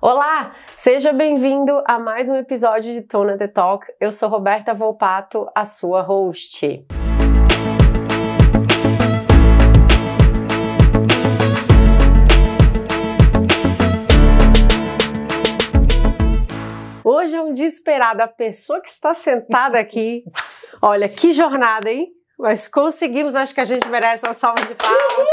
Olá, seja bem-vindo a mais um episódio de Tona The Talk. Eu sou Roberta Volpato, a sua host. Hoje é um dia esperado. A pessoa que está sentada aqui, olha que jornada, hein? Mas conseguimos, acho que a gente merece uma salva de palmas.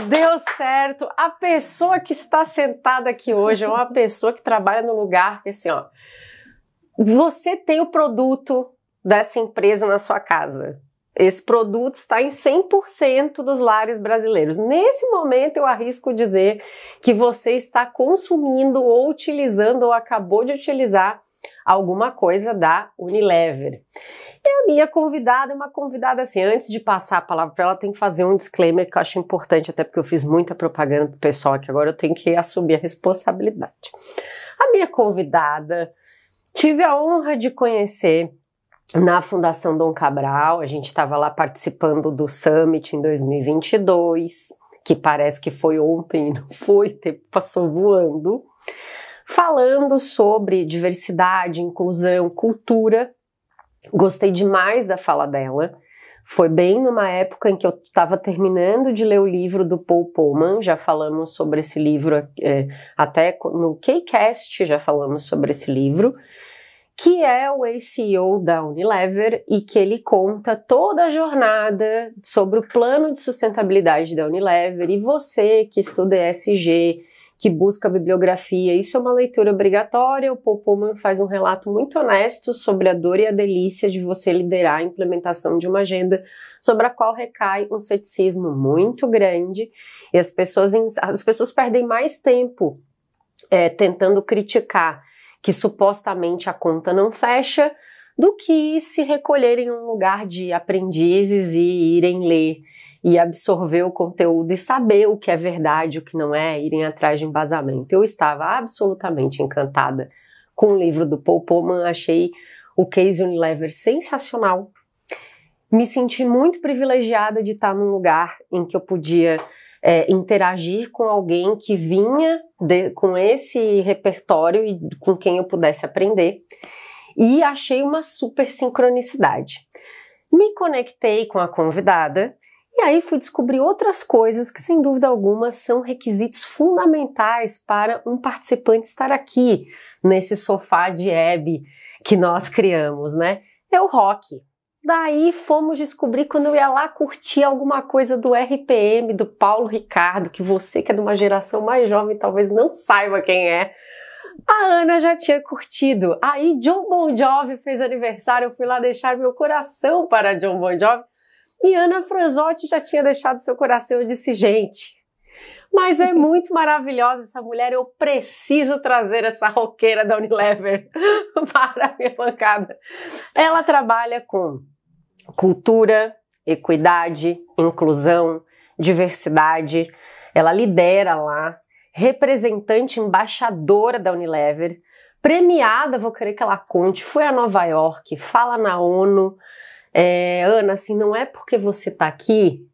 Deu certo. A pessoa que está sentada aqui hoje é uma pessoa que trabalha no lugar que, assim, ó, você tem o produto dessa empresa na sua casa. Esse produto está em 100% dos lares brasileiros. Nesse momento, eu arrisco dizer que você está consumindo ou utilizando ou acabou de utilizar alguma coisa da Unilever. E a minha convidada é uma convidada assim, antes de passar a palavra para ela, tem que fazer um disclaimer que eu acho importante, até porque eu fiz muita propaganda pro pessoal aqui, agora eu tenho que assumir a responsabilidade. A minha convidada, tive a honra de conhecer na Fundação Dom Cabral, a gente estava lá participando do Summit em 2022, que parece que foi ontem, não foi, o tempo passou voando, falando sobre diversidade, inclusão, cultura. Gostei demais da fala dela. Foi bem numa época em que eu estava terminando de ler o livro do Paul Polman, já falamos sobre esse livro, até no K-Cast já falamos sobre esse livro, que é o ex-CEO da Unilever e que ele conta toda a jornada sobre o plano de sustentabilidade da Unilever. E você que estuda ESG, que busca bibliografia, isso é uma leitura obrigatória. O Paul Polman faz um relato muito honesto sobre a dor e a delícia de você liderar a implementação de uma agenda sobre a qual recai um ceticismo muito grande, e as pessoas perdem mais tempo tentando criticar que supostamente a conta não fecha, do que se recolherem em um lugar de aprendizes e irem ler e absorver o conteúdo e saber o que é verdade, o que não é, irem atrás de embasamento. Eu estava absolutamente encantada com o livro do Paul Polman, achei o case Unilever sensacional. Me senti muito privilegiada de estar num lugar em que eu podia interagir com alguém que vinha com esse repertório e com quem eu pudesse aprender. E achei uma super sincronicidade. Me conectei com a convidada e aí fui descobrir outras coisas que, sem dúvida alguma, são requisitos fundamentais para um participante estar aqui, nesse sofá de Hebe que nós criamos, né? É o rock. Daí fomos descobrir quando eu ia lá curtir alguma coisa do RPM, do Paulo Ricardo, que você que é de uma geração mais jovem talvez não saiba quem é. A Ana já tinha curtido. Aí Jon Bon Jovi fez aniversário, eu fui lá deixar meu coração para Jon Bon Jovi. E Ana Franzotti já tinha deixado seu coração. Eu disse, gente, mas é muito maravilhosa essa mulher, eu preciso trazer essa roqueira da Unilever para a minha bancada. Ela trabalha com cultura, equidade, inclusão, diversidade. Ela lidera lá, representante embaixadora da Unilever, premiada, vou querer que ela conte, foi a Nova York, fala na ONU. Ana, assim, não é porque você tá aqui,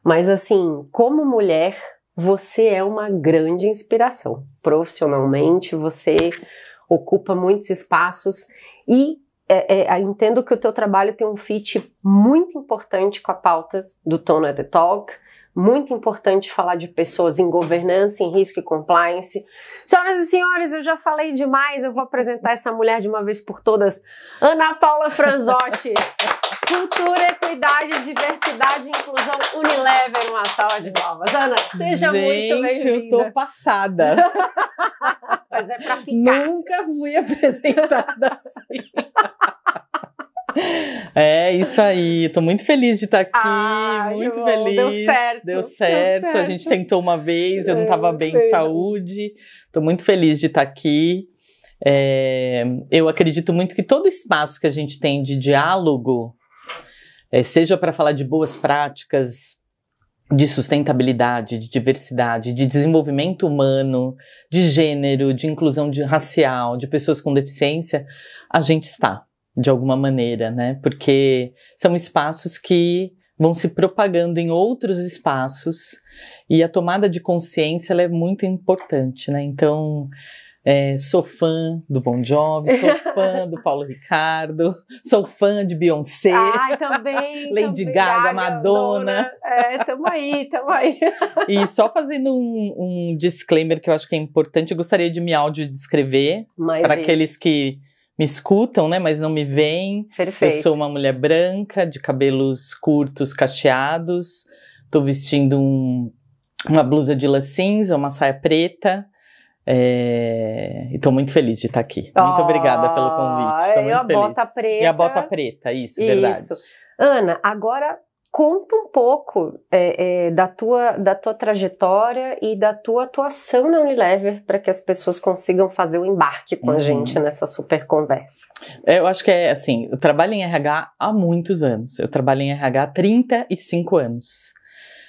mas assim, como mulher, você é uma grande inspiração. Profissionalmente, você ocupa muitos espaços e entendo que o teu trabalho tem um fit muito importante com a pauta do Tona The Talk, muito importante falar de pessoas em governança, em risco e compliance. Senhoras e senhores, eu já falei demais, eu vou apresentar essa mulher de uma vez por todas, Ana Paula Franzotti. Cultura, equidade, diversidade e inclusão Unilever, uma salva de palmas. Ana, seja muito bem-vinda. Eu tô passada. Mas é pra ficar. Nunca fui apresentada assim. É isso aí, tô muito feliz de estar aqui, muito feliz. Deu certo. A gente tentou uma vez, eu não estava bem de saúde, tô muito feliz de estar aqui. Eu acredito muito que todo espaço que a gente tem de diálogo, seja para falar de boas práticas, de sustentabilidade, de diversidade, de desenvolvimento humano, de gênero, de inclusão racial, de pessoas com deficiência, a gente está, de alguma maneira, né? Porque são espaços que vão se propagando em outros espaços, e a tomada de consciência ela é muito importante, né? Então, sou fã do Bon Jovi, sou fã do Paulo Ricardo, sou fã de Beyoncé, Lady Gaga, Madonna. Tamo aí. E só fazendo um disclaimer que eu acho que é importante, eu gostaria de me audiodescrever para aqueles que me escutam, né, mas não me veem. Perfeito. Eu sou uma mulher branca, de cabelos curtos, cacheados, tô vestindo uma blusa de lã cinza, uma saia preta. E tô muito feliz de estar aqui. Muito obrigada pelo convite. Tô muito feliz. Bota preta. E a bota preta, isso, verdade. Ana, agora conta um pouco da tua trajetória e da tua atuação na Unilever para que as pessoas consigam fazer o embarque com a gente nessa super conversa. Eu acho que assim, eu trabalho em RH há muitos anos. Eu trabalho em RH há 35 anos.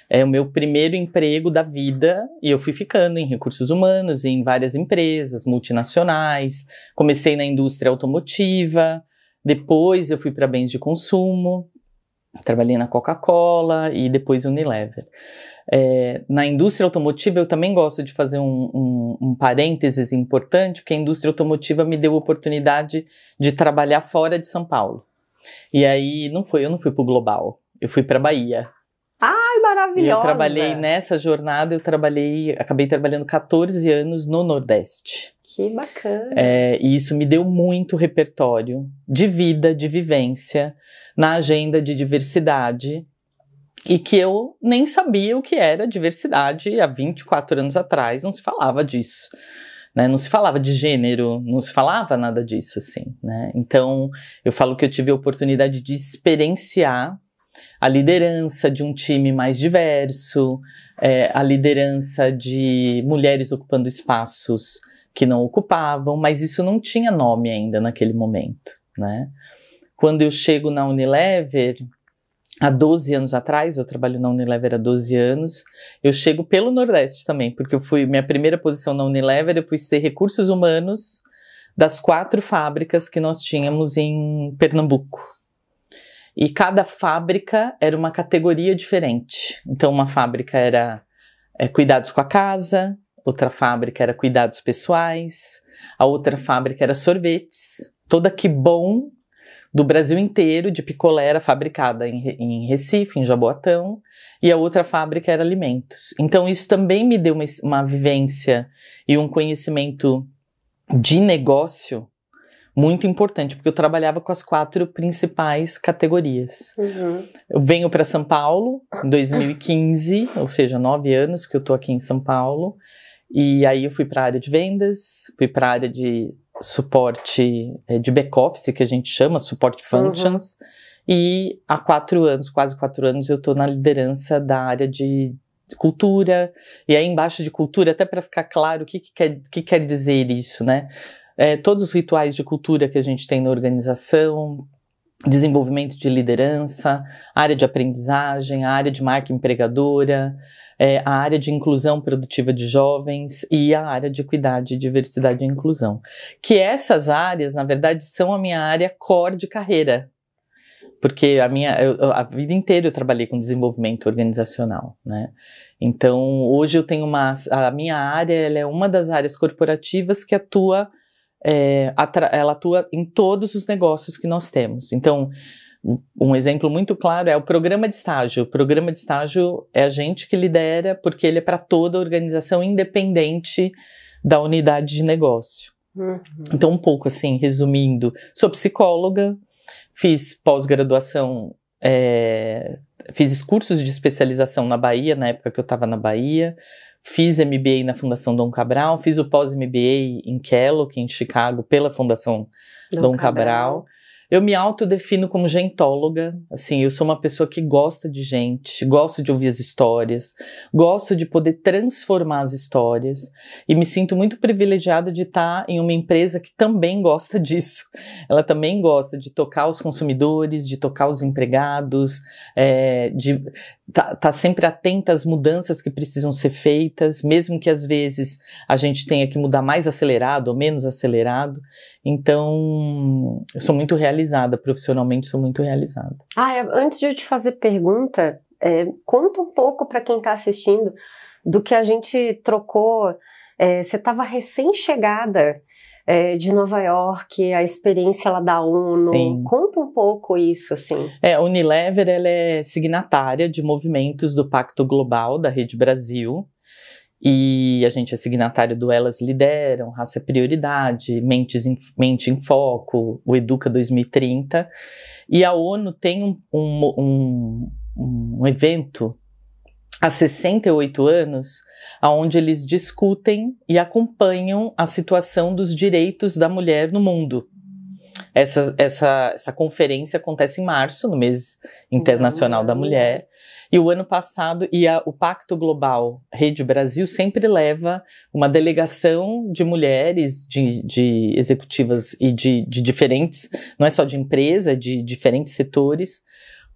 É o meu primeiro emprego da vida e eu fui ficando em recursos humanos, em várias empresas multinacionais. Comecei na indústria automotiva, depois eu fui para bens de consumo, trabalhei na Coca-Cola e depois Unilever. Na indústria automotiva eu também gosto de fazer um parênteses importante, porque a indústria automotiva me deu a oportunidade de trabalhar fora de São Paulo. E aí eu não fui para o Global, eu fui para Bahia. Ai, maravilhosa! E eu trabalhei nessa jornada, acabei trabalhando 14 anos no Nordeste. Que bacana! E isso me deu muito repertório de vida, de vivência, na agenda de diversidade, e que eu nem sabia o que era diversidade há 24 anos atrás, não se falava disso. Né? Não se falava de gênero, não se falava nada disso, assim, né? Então, eu falo que eu tive a oportunidade de experienciar a liderança de um time mais diverso, a liderança de mulheres ocupando espaços que não ocupavam, mas isso não tinha nome ainda naquele momento, né? Quando eu chego na Unilever, há 12 anos atrás, eu trabalho na Unilever há 12 anos, eu chego pelo Nordeste também, porque minha primeira posição na Unilever, eu fui ser recursos humanos das 4 fábricas que nós tínhamos em Pernambuco. E cada fábrica era uma categoria diferente. Então, uma fábrica era cuidados com a casa, outra fábrica era cuidados pessoais, a outra fábrica era sorvetes. Toda Que Bom do Brasil inteiro, de picolé, era fabricada em Recife, em Jaboatão, e a outra fábrica era alimentos. Então, isso também me deu uma vivência e um conhecimento de negócio muito importante, porque eu trabalhava com as 4 principais categorias. Eu venho para São Paulo em 2015, ou seja, 9 anos que eu estou aqui em São Paulo, e aí eu fui para a área de vendas, fui para a área de suporte de back-office, que a gente chama, support functions, e há 4 anos, quase 4 anos, eu estou na liderança da área de cultura, e aí embaixo de cultura, até para ficar claro o que quer dizer isso, né? Todos os rituais de cultura que a gente tem na organização, desenvolvimento de liderança, área de aprendizagem, a área de marca empregadora, a área de inclusão produtiva de jovens e a área de equidade, diversidade e inclusão. Que essas áreas, na verdade, são a minha área core de carreira. Porque a vida inteira eu trabalhei com desenvolvimento organizacional, né? Então, hoje eu tenho a minha área, ela é uma das áreas corporativas que ela atua em todos os negócios que nós temos. Então, um exemplo muito claro é o programa de estágio. O programa de estágio é a gente que lidera, porque ele é para toda a organização, independente da unidade de negócio. Então, um pouco assim, resumindo, sou psicóloga, fiz pós-graduação, fiz cursos de especialização na Bahia, na época que eu estava na Bahia, fiz MBA na Fundação Dom Cabral, fiz o pós-MBA em Kellogg, em Chicago, pela Fundação Dom Cabral. Eu me autodefino como gentóloga, assim, eu sou uma pessoa que gosta de gente, gosto de ouvir as histórias, gosto de poder transformar as histórias e me sinto muito privilegiada de estar em uma empresa que também gosta disso. Ela também gosta de tocar os consumidores, de tocar os empregados, de tá sempre atenta às mudanças que precisam ser feitas, mesmo que às vezes a gente tenha que mudar mais acelerado ou menos acelerado. Então, eu sou muito realizada realizada, profissionalmente sou muito realizada. Antes de eu te fazer pergunta, conta um pouco para quem está assistindo do que a gente trocou. Você estava recém-chegada de Nova York, a experiência lá da ONU. Sim. Conta um pouco isso, assim. A Unilever, ela é signatária de movimentos do Pacto Global da Rede Brasil, e a gente é signatário do Elas Lideram, Raça é Prioridade, Mente em Foco, o Educa 2030, e a ONU tem um evento há 68 anos, onde eles discutem e acompanham a situação dos direitos da mulher no mundo. Essa conferência acontece em março, no mês internacional da mulher, e o ano passado, o Pacto Global Rede Brasil sempre leva uma delegação de mulheres, de executivas e de diferentes, não é só de empresa, de diferentes setores,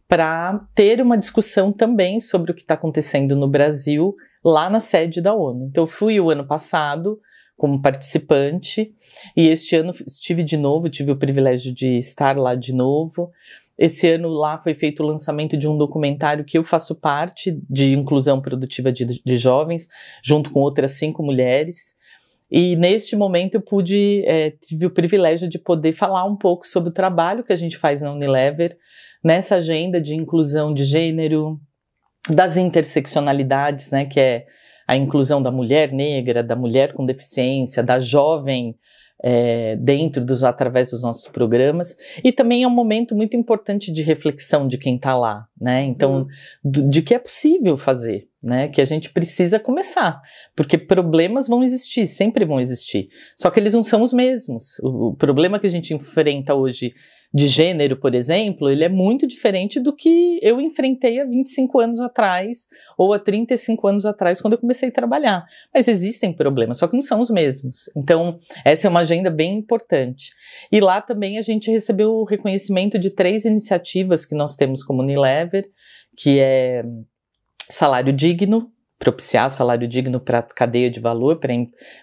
para ter uma discussão também sobre o que está acontecendo no Brasil, lá na sede da ONU. Então, eu fui o ano passado como participante, e este ano estive de novo, tive o privilégio de estar lá de novo. Esse ano lá foi feito o lançamento de um documentário que eu faço parte, de inclusão produtiva de jovens, junto com outras 5 mulheres. E neste momento eu tive o privilégio de poder falar um pouco sobre o trabalho que a gente faz na Unilever, nessa agenda de inclusão de gênero, das interseccionalidades, né, que é a inclusão da mulher negra, da mulher com deficiência, da jovem, através dos nossos programas, e também é um momento muito importante de reflexão de quem está lá, né, então, de que é possível fazer, né, que a gente precisa começar, porque problemas vão existir, sempre vão existir, só que eles não são os mesmos. O problema que a gente enfrenta hoje de gênero, por exemplo, ele é muito diferente do que eu enfrentei há 25 anos atrás ou há 35 anos atrás, quando eu comecei a trabalhar. Mas existem problemas, só que não são os mesmos. Então, essa é uma agenda bem importante. E lá também a gente recebeu o reconhecimento de 3 iniciativas que nós temos como Unilever, que é salário digno, propiciar salário digno para cadeia de valor, para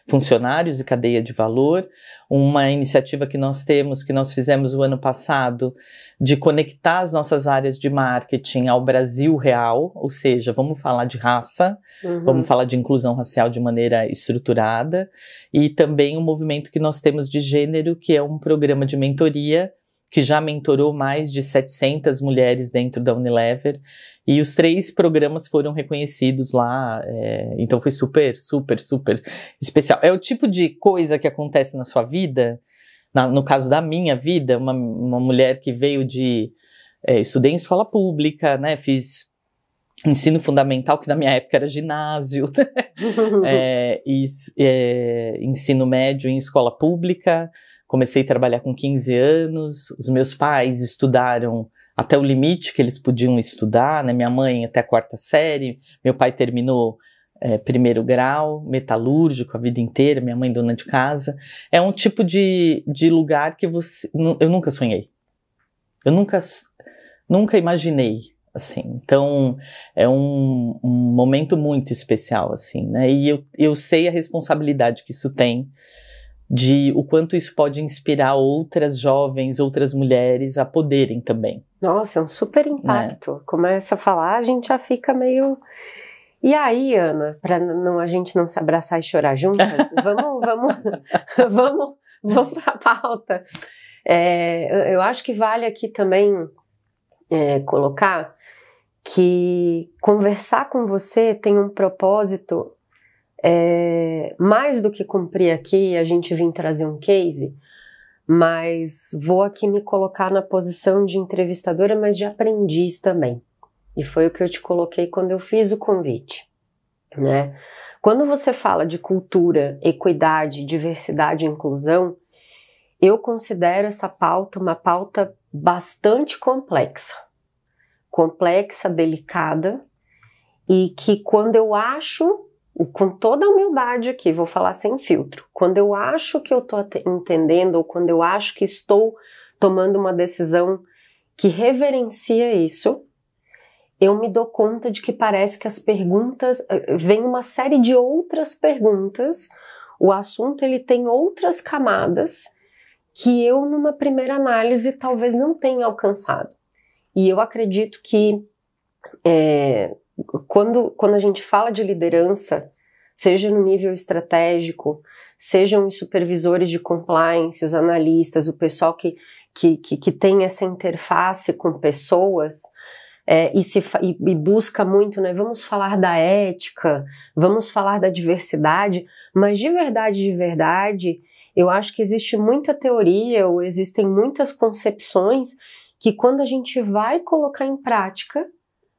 funcionários e cadeia de valor. Uma iniciativa que nós temos, que nós fizemos o ano passado, de conectar as nossas áreas de marketing ao Brasil real, ou seja, vamos falar de raça, vamos falar de inclusão racial de maneira estruturada, e também um movimento que nós temos de gênero, que é um programa de mentoria, que já mentorou mais de 700 mulheres dentro da Unilever, e os 3 programas foram reconhecidos lá, então foi super, super, super especial. É o tipo de coisa que acontece na sua vida, no caso da minha vida, uma mulher que veio estudei em escola pública, né, fiz ensino fundamental, que na minha época era ginásio, ensino médio em escola pública, comecei a trabalhar com 15 anos, os meus pais estudaram até o limite que eles podiam estudar, né? Minha mãe até a 4ª série, meu pai terminou 1º grau, metalúrgico a vida inteira, minha mãe dona de casa. É um tipo de lugar que eu nunca sonhei, eu nunca imaginei, assim. Então, é um momento muito especial, assim, né? E eu sei a responsabilidade que isso tem, de o quanto isso pode inspirar outras jovens, outras mulheres a poderem também. Nossa, é um super impacto. Né? Começa a falar, a gente já fica meio... E aí, Ana, para a gente não se abraçar e chorar juntas, vamos para a pauta. Eu acho que vale aqui também colocar que conversar com você tem um propósito mais do que cumprir aqui, a gente vir trazer um case, mas vou aqui me colocar na posição de entrevistadora, mas de aprendiz também. E foi o que eu te coloquei quando eu fiz o convite, né? Quando você fala de cultura, equidade, diversidade e inclusão, eu considero essa pauta uma pauta bastante complexa, delicada, e que quando eu acho, com toda a humildade aqui, vou falar sem filtro, quando eu acho que eu estou entendendo, ou quando eu acho que estou tomando uma decisão que reverencia isso, eu me dou conta de que parece que as perguntas, vem uma série de outras perguntas, o assunto ele tem outras camadas que eu, numa primeira análise, talvez não tenha alcançado. E eu acredito que quando a gente fala de liderança, seja no nível estratégico, sejam os supervisores de compliance, os analistas, o pessoal que tem essa interface com pessoas, e busca muito, né? Vamos falar da ética, vamos falar da diversidade, mas de verdade, eu acho que existe muita teoria, ou existem muitas concepções que quando a gente vai colocar em prática,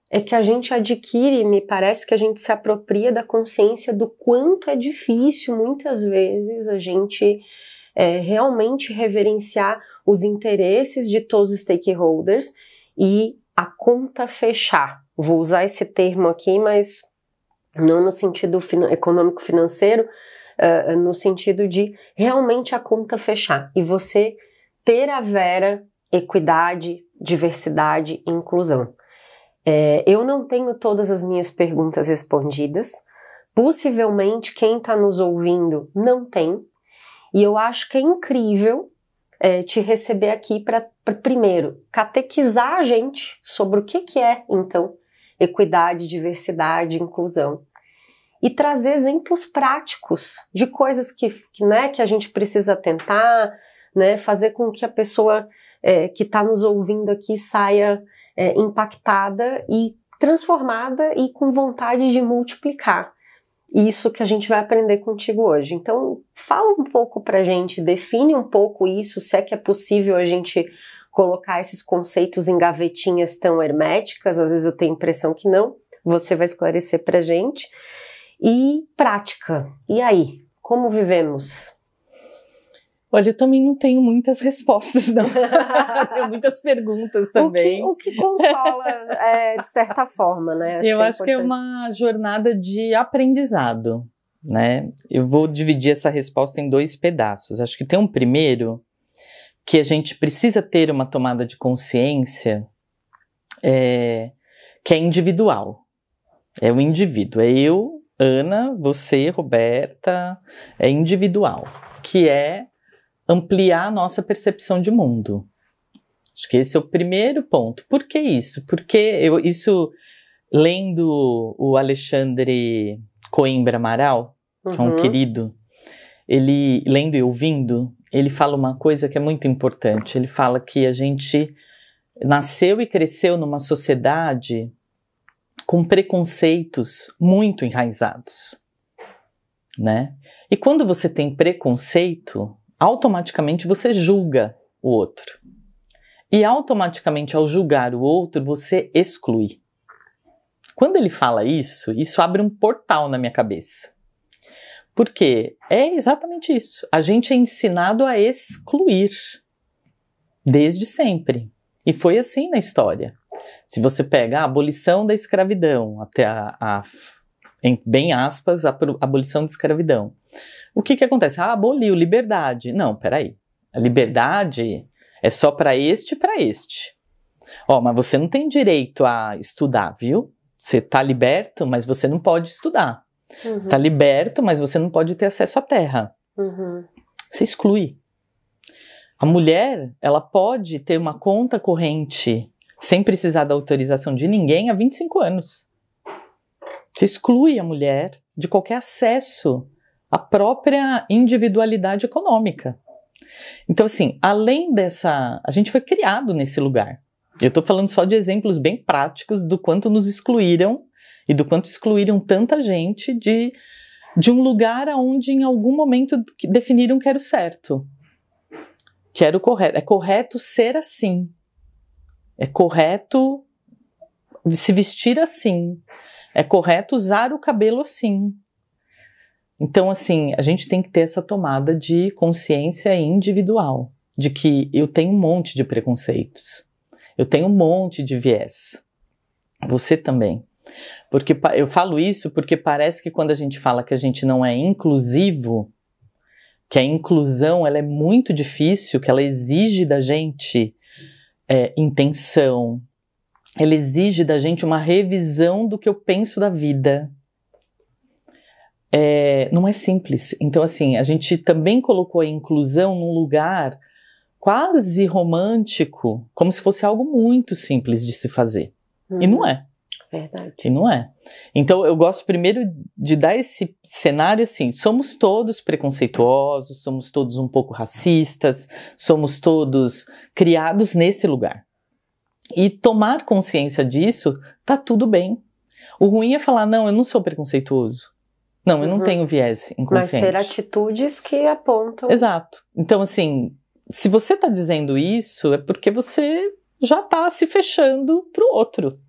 é que a gente adquire, me parece que a gente se apropria da consciência do quanto é difícil, muitas vezes, a gente realmente reverenciar os interesses de todos os stakeholders e a conta fechar. Vou usar esse termo aqui, mas não no sentido econômico-financeiro, no sentido de realmente a conta fechar. E você ter a vera equidade, diversidade e inclusão. Eu não tenho todas as minhas perguntas respondidas, possivelmente quem está nos ouvindo não tem, e eu acho que é incrível te receber aqui para primeiro, catequizar a gente sobre o que é, então, equidade, diversidade, inclusão, e trazer exemplos práticos de coisas que a gente precisa tentar, né, fazer com que a pessoa que está nos ouvindo aqui saia impactada e transformada e com vontade de multiplicar isso que a gente vai aprender contigo hoje. Então, fala um pouco pra gente, define um pouco isso, se é que é possível a gente colocar esses conceitos em gavetinhas tão herméticas, às vezes eu tenho a impressão que não, você vai esclarecer pra gente. E prática, e aí, como vivemos? Olha, eu também não tenho muitas respostas, não. Tenho muitas perguntas também. O que consola, de certa forma, né? Eu acho que é uma jornada de aprendizado, né? Eu vou dividir essa resposta em 2 pedaços. Acho que tem um primeiro, que a gente precisa ter uma tomada de consciência, que é individual. É o indivíduo, é eu, Ana, você, Roberta, é individual, que é ampliar a nossa percepção de mundo. Acho que esse é o primeiro ponto. Por que isso? Porque lendo o Alexandre Coimbra Amaral, que é um querido, ele, lendo e ouvindo, ele fala uma coisa que é muito importante. Ele fala que a gente nasceu e cresceu numa sociedade com preconceitos muito enraizados, né? E quando você tem preconceito, automaticamente você julga o outro. E automaticamente, ao julgar o outro, você exclui. Quando ele fala isso abre um portal na minha cabeça. Porque é exatamente isso. A gente é ensinado a excluir. Desde sempre. E foi assim na história. Se você pega a abolição da escravidão, até em bem aspas, a abolição da escravidão. O que acontece? Aboliu liberdade. Não, peraí. A liberdade é só para este e para este. Mas você não tem direito a estudar, viu? Você está liberto, mas você não pode estudar. Você está liberto, mas você não pode ter acesso à terra. Você exclui. A mulher, ela pode ter uma conta corrente sem precisar da autorização de ninguém há 25 anos. Você exclui a mulher de qualquer acesso à própria individualidade econômica. Então, assim, além dessa... A gente foi criado nesse lugar. Eu estou falando só de exemplos bem práticos do quanto nos excluíram e do quanto excluíram tanta gente de um lugar onde em algum momento definiram que era o certo. Que era o correto. É correto ser assim. É correto se vestir assim. É correto usar o cabelo assim. Então, assim, a gente tem que ter essa tomada de consciência individual, de que eu tenho um monte de preconceitos, eu tenho um monte de viés. Você também. Porque eu falo isso porque parece que quando a gente fala que a gente não é inclusivo, que a inclusão ela é muito difícil, que ela exige da gente intenção, ela exige da gente uma revisão do que eu penso da vida. Não é simples. Então, assim, a gente também colocou a inclusão num lugar quase romântico, como se fosse algo muito simples de se fazer. E não é. Verdade. E não é. Então eu gosto primeiro de dar esse cenário assim, somos todos preconceituosos, somos todos um pouco racistas, somos todos criados nesse lugar. E tomar consciência disso, tá tudo bem. O ruim é falar, não, eu não sou preconceituoso. Não, eu não tenho viés inconsciente. Mas ter atitudes que apontam. Exato. Então assim, se você tá dizendo isso, é porque você já tá se fechando pro outro.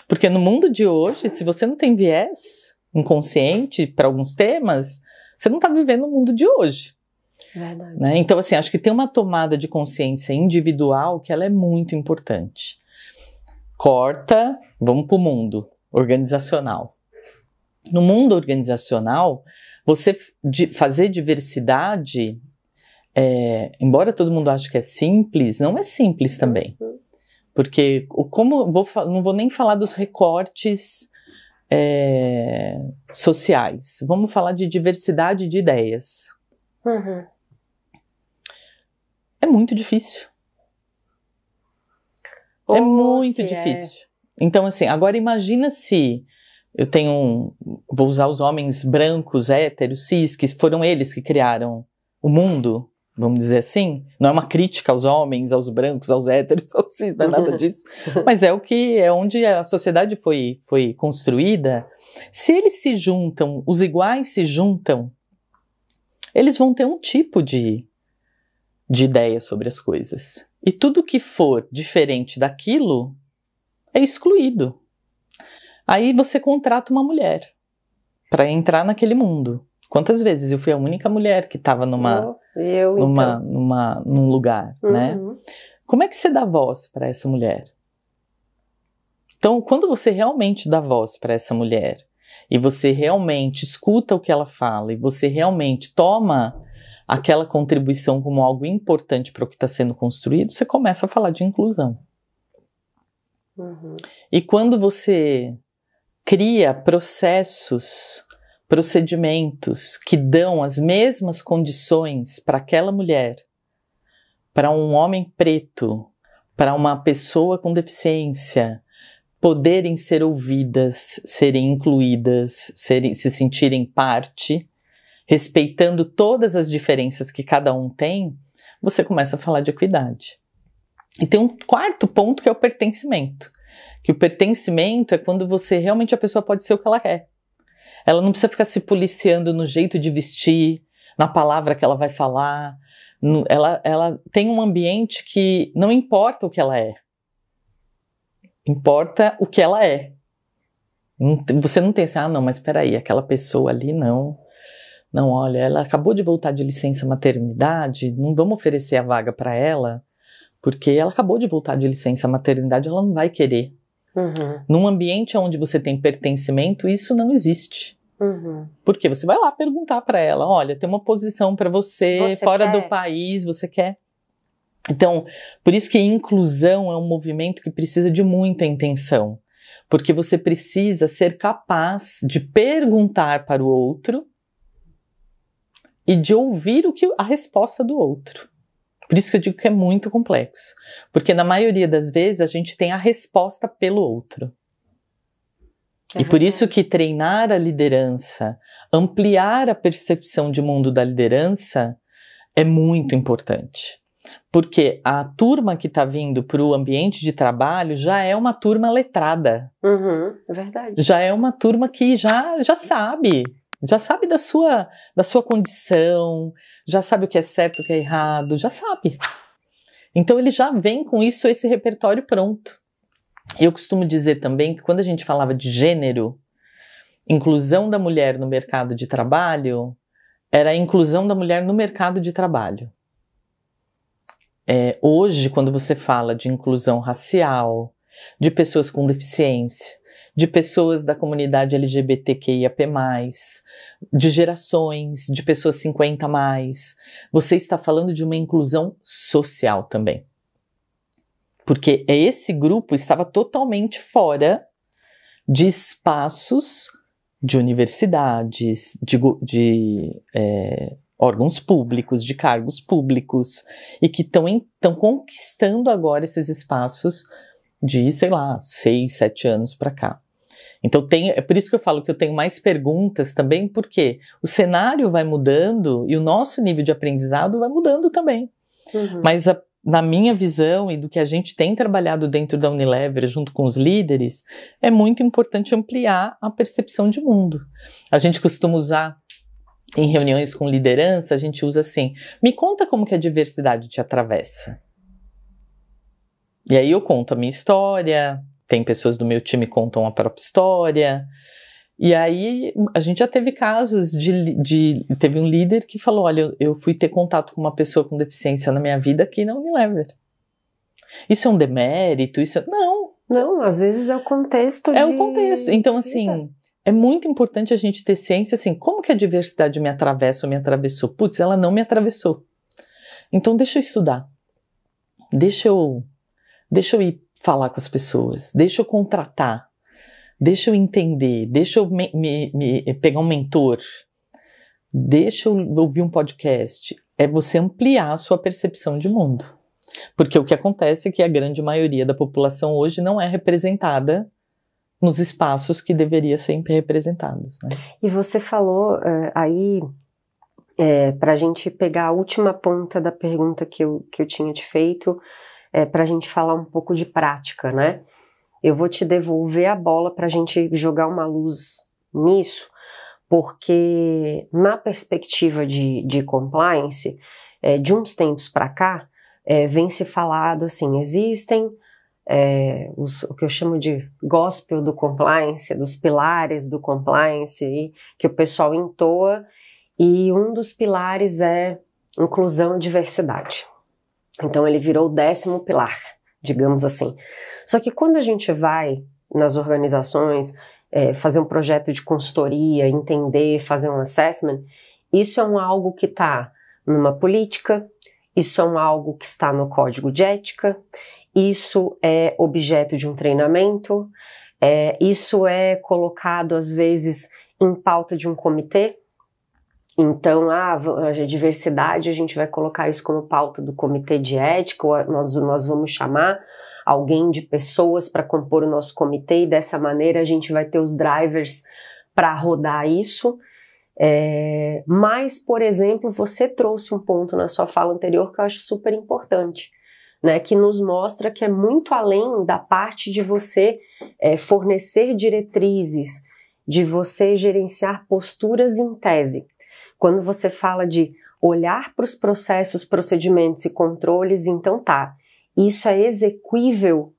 Porque no mundo de hoje, se você não tem viés inconsciente para alguns temas, você não tá vivendo o mundo de hoje. Verdade. Né? Então, assim, acho que tem uma tomada de consciência individual que ela é muito importante. Corta, vamos pro mundo organizacional. No mundo organizacional, você fazer diversidade, embora todo mundo ache que é simples, não é simples também. Porque, não vou nem falar dos recortes sociais, vamos falar de diversidade de ideias. É muito difícil. É muito difícil. Então, assim, agora imagina se eu vou usar os homens brancos, héteros, cis, que foram eles que criaram o mundo, vamos dizer assim. Não é uma crítica aos homens, aos brancos, aos héteros, aos cis, não é nada disso. Mas é onde a sociedade foi construída. Se eles se juntam, os iguais se juntam, eles vão ter um tipo de ideia sobre as coisas. E tudo que for diferente daquilo é excluído. Aí você contrata uma mulher para entrar naquele mundo. Quantas vezes eu fui a única mulher que estava num lugar, né? Como é que você dá voz para essa mulher? Então, quando você realmente dá voz para essa mulher, e você realmente escuta o que ela fala, e você realmente toma aquela contribuição como algo importante para o que está sendo construído, você começa a falar de inclusão. E quando você cria procedimentos que dão as mesmas condições para aquela mulher, para um homem preto, para uma pessoa com deficiência, poderem ser ouvidas, serem incluídas, se sentirem parte, respeitando todas as diferenças que cada um tem, você começa a falar de equidade. E tem um quarto ponto que é o pertencimento. Que o pertencimento é quando a pessoa pode ser o que ela quer. Ela não precisa ficar se policiando no jeito de vestir, na palavra que ela vai falar. Ela tem um ambiente que não importa o que ela é. Importa o que ela é. Você não tem assim, não, mas espera aí, aquela pessoa ali não. Não, olha, ela acabou de voltar de licença maternidade, não vamos oferecer a vaga para ela, porque ela acabou de voltar de licença maternidade, ela não vai querer. Num ambiente onde você tem pertencimento, isso não existe. Porque você vai lá perguntar para ela, olha, tem uma posição para você fora do país, você quer? Então, por isso que inclusão é um movimento que precisa de muita intenção, porque você precisa ser capaz de perguntar para o outro e de ouvir a resposta do outro. Por isso que eu digo que é muito complexo. Porque na maioria das vezes a gente tem a resposta pelo outro. E por isso que treinar a liderança, ampliar a percepção de mundo da liderança é muito importante. Porque a turma que está vindo para o ambiente de trabalho já é uma turma letrada. Verdade. Já é uma turma que já sabe. Já sabe da sua condição, já sabe o que é certo, o que é errado, já sabe. Então ele já vem com esse repertório pronto. Eu costumo dizer também que quando a gente falava de gênero, inclusão da mulher no mercado de trabalho, era a inclusão da mulher no mercado de trabalho. Hoje, quando você fala de inclusão racial, de pessoas com deficiência, de pessoas da comunidade LGBTQIAP+, de gerações, de pessoas 50+. Você está falando de uma inclusão social também. Porque esse grupo estava totalmente fora de espaços de universidades, de órgãos públicos, de cargos públicos, e que estão conquistando agora esses espaços de, sei lá, 6, 7 anos para cá. Então é por isso que eu falo que eu tenho mais perguntas também, porque o cenário vai mudando e o nosso nível de aprendizado vai mudando também. Uhum. Mas na minha visão e do que a gente tem trabalhado dentro da Unilever junto com os líderes, é muito importante ampliar a percepção de mundo. A gente costuma usar em reuniões com liderança, a gente usa assim, me conta como que a diversidade te atravessa. E aí eu conto a minha história, tem pessoas do meu time que contam a própria história, e aí a gente já teve casos teve um líder que falou, olha, eu fui ter contato com uma pessoa com deficiência na minha vida aqui na Unilever. Isso é um demérito? Não, às vezes é o contexto. É o contexto. Então, assim, é muito importante a gente ter ciência, assim, como que a diversidade me atravessa ou me atravessou? Putz, ela não me atravessou. Então, deixa eu estudar. Deixa eu ir falar com as pessoas. Deixa eu contratar. Deixa eu entender. Deixa eu pegar um mentor. Deixa eu ouvir um podcast. É você ampliar a sua percepção de mundo. Porque o que acontece é que a grande maioria da população hoje não é representada nos espaços que deveria ser representados, né? E você falou aí, para a gente pegar a última ponta da pergunta que eu tinha te feito, para a gente falar um pouco de prática, né? Eu vou te devolver a bola para a gente jogar uma luz nisso, porque na perspectiva de compliance, de uns tempos para cá, vem se falado assim, existem o que eu chamo de gospel do compliance, dos pilares do compliance, que o pessoal entoa, e um dos pilares é inclusão e diversidade. Então ele virou o 10º pilar, digamos assim. Só que quando a gente vai nas organizações fazer um projeto de consultoria, entender, fazer um assessment, isso é algo que está numa política, isso é algo que está no código de ética, isso é objeto de um treinamento, isso é colocado às vezes em pauta de um comitê. Então, a diversidade, a gente vai colocar isso como pauta do comitê de ética, ou nós vamos chamar alguém de pessoas para compor o nosso comitê, e dessa maneira a gente vai ter os drivers para rodar isso. Mas, por exemplo, você trouxe um ponto na sua fala anterior que eu acho super importante, né, que nos mostra que é muito além da parte de você fornecer diretrizes, de você gerenciar posturas em tese. Quando você fala de olhar para os processos, procedimentos e controles, então isso é execuível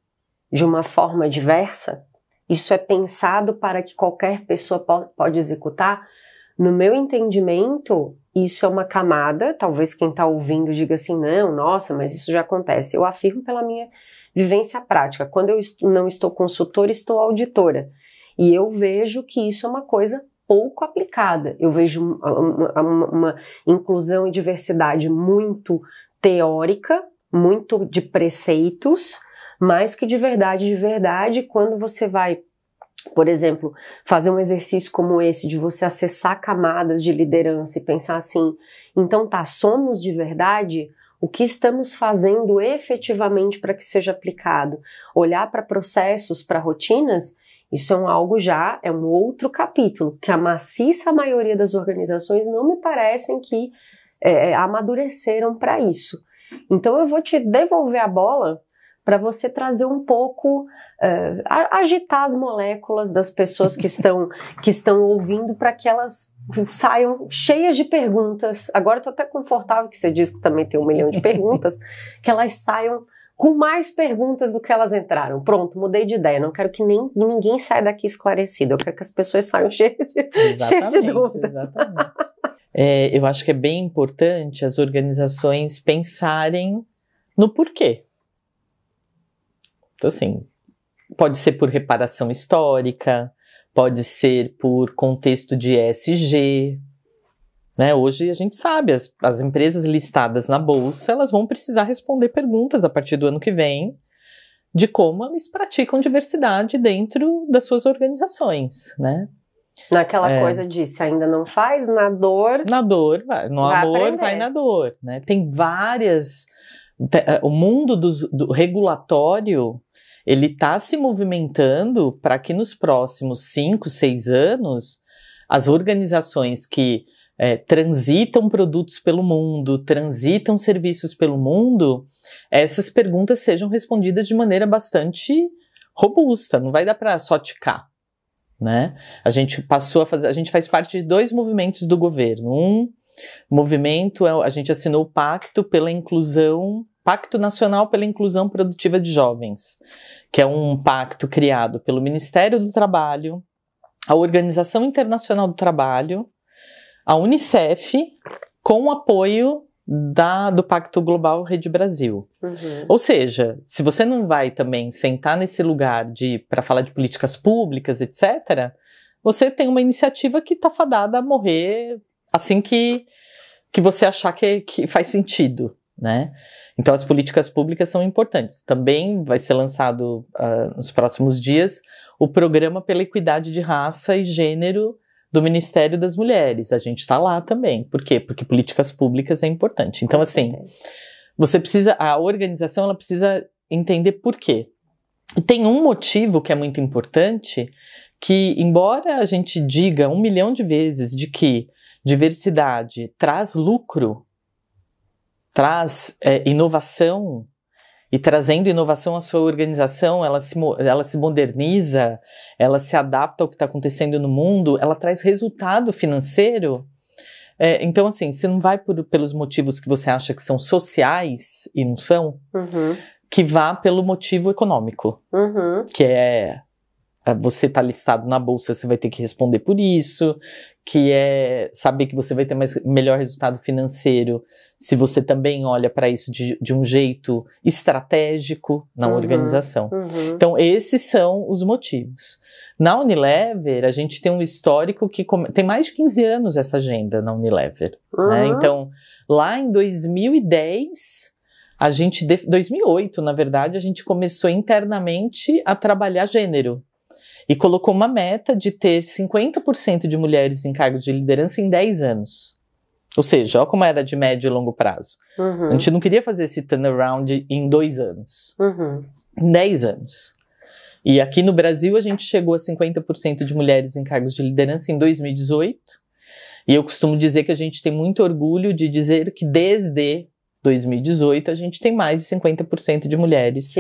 de uma forma diversa? Isso é pensado para que qualquer pessoa pode executar? No meu entendimento, isso é uma camada, talvez quem está ouvindo diga assim, não, nossa, mas isso já acontece. Eu afirmo pela minha vivência prática. Quando eu não estou consultora, estou auditora. E eu vejo que isso é uma coisa pouco aplicada. Eu vejo uma inclusão e diversidade muito teórica, muito de preceitos, mas que de verdade, quando você vai, por exemplo, fazer um exercício como esse, de você acessar camadas de liderança e pensar assim, então somos de verdade, o que estamos fazendo efetivamente para que seja aplicado? Olhar para processos, para rotinas, isso é um outro capítulo, que a maciça maioria das organizações não me parecem que amadureceram para isso. Então eu vou te devolver a bola para você trazer um pouco, agitar as moléculas das pessoas que estão ouvindo, para que elas saiam cheias de perguntas. Agora eu tô até confortável que você diz que também tem 1 milhão de perguntas, que elas saiam com mais perguntas do que elas entraram. Pronto, mudei de ideia. Não quero que ninguém saia daqui esclarecido. Eu quero que as pessoas saiam cheias de dúvidas. Exatamente. Eu acho que é bem importante as organizações pensarem no porquê. Então, assim, pode ser por reparação histórica, pode ser por contexto de ESG, né? Hoje a gente sabe, as empresas listadas na bolsa, elas vão precisar responder perguntas a partir do ano que vem de como eles praticam diversidade dentro das suas organizações, né? Naquela coisa de se ainda não faz, na dor... Na dor, no amor, aprender. Vai na dor, né? Tem várias... O mundo do regulatório, ele está se movimentando para que nos próximos 5, 6 anos, as organizações que transitam produtos pelo mundo, transitam serviços pelo mundo, essas perguntas sejam respondidas de maneira bastante robusta, não vai dar para só ticar, né? A gente faz parte de 2 movimentos do governo. Um movimento, a gente assinou o Pacto Nacional pela Inclusão Produtiva de Jovens, que é um pacto criado pelo Ministério do Trabalho, a Organização Internacional do Trabalho, a Unicef, com o apoio do Pacto Global Rede Brasil. Uhum. Ou seja, se você não vai também sentar nesse lugar para falar de políticas públicas, etc., você tem uma iniciativa que está fadada a morrer assim que você achar que faz sentido, né? Então as políticas públicas são importantes. Também vai ser lançado nos próximos dias o Programa pela Equidade de Raça e Gênero do Ministério das Mulheres. A gente está lá também. Por quê? Porque políticas públicas é importante. Então, assim, a organização ela precisa entender por quê. E tem um motivo que é muito importante, que embora a gente diga 1 milhão de vezes de que diversidade traz lucro, traz inovação, e trazendo inovação à sua organização, ela se moderniza, ela se adapta ao que está acontecendo no mundo, ela traz resultado financeiro. Então, assim, se não vai pelos motivos que você acha que são sociais, e não são, que vá pelo motivo econômico, que é você está listado na bolsa, você vai ter que responder por isso, que é saber que você vai ter melhor resultado financeiro se você também olha para isso de um jeito estratégico na organização. Então, esses são os motivos. Na Unilever, a gente tem um histórico que tem mais de 15 anos essa agenda na Unilever. Né? Então, lá em 2010... 2008, na verdade, a gente começou internamente a trabalhar gênero. E colocou uma meta de ter 50% de mulheres em cargos de liderança em 10 anos. Ou seja, olha como era de médio e longo prazo. A gente não queria fazer esse turnaround em 2 anos. Em 10 anos. E aqui no Brasil a gente chegou a 50% de mulheres em cargos de liderança em 2018. E eu costumo dizer que a gente tem muito orgulho de dizer que desde 2018 a gente tem mais de 50% de mulheres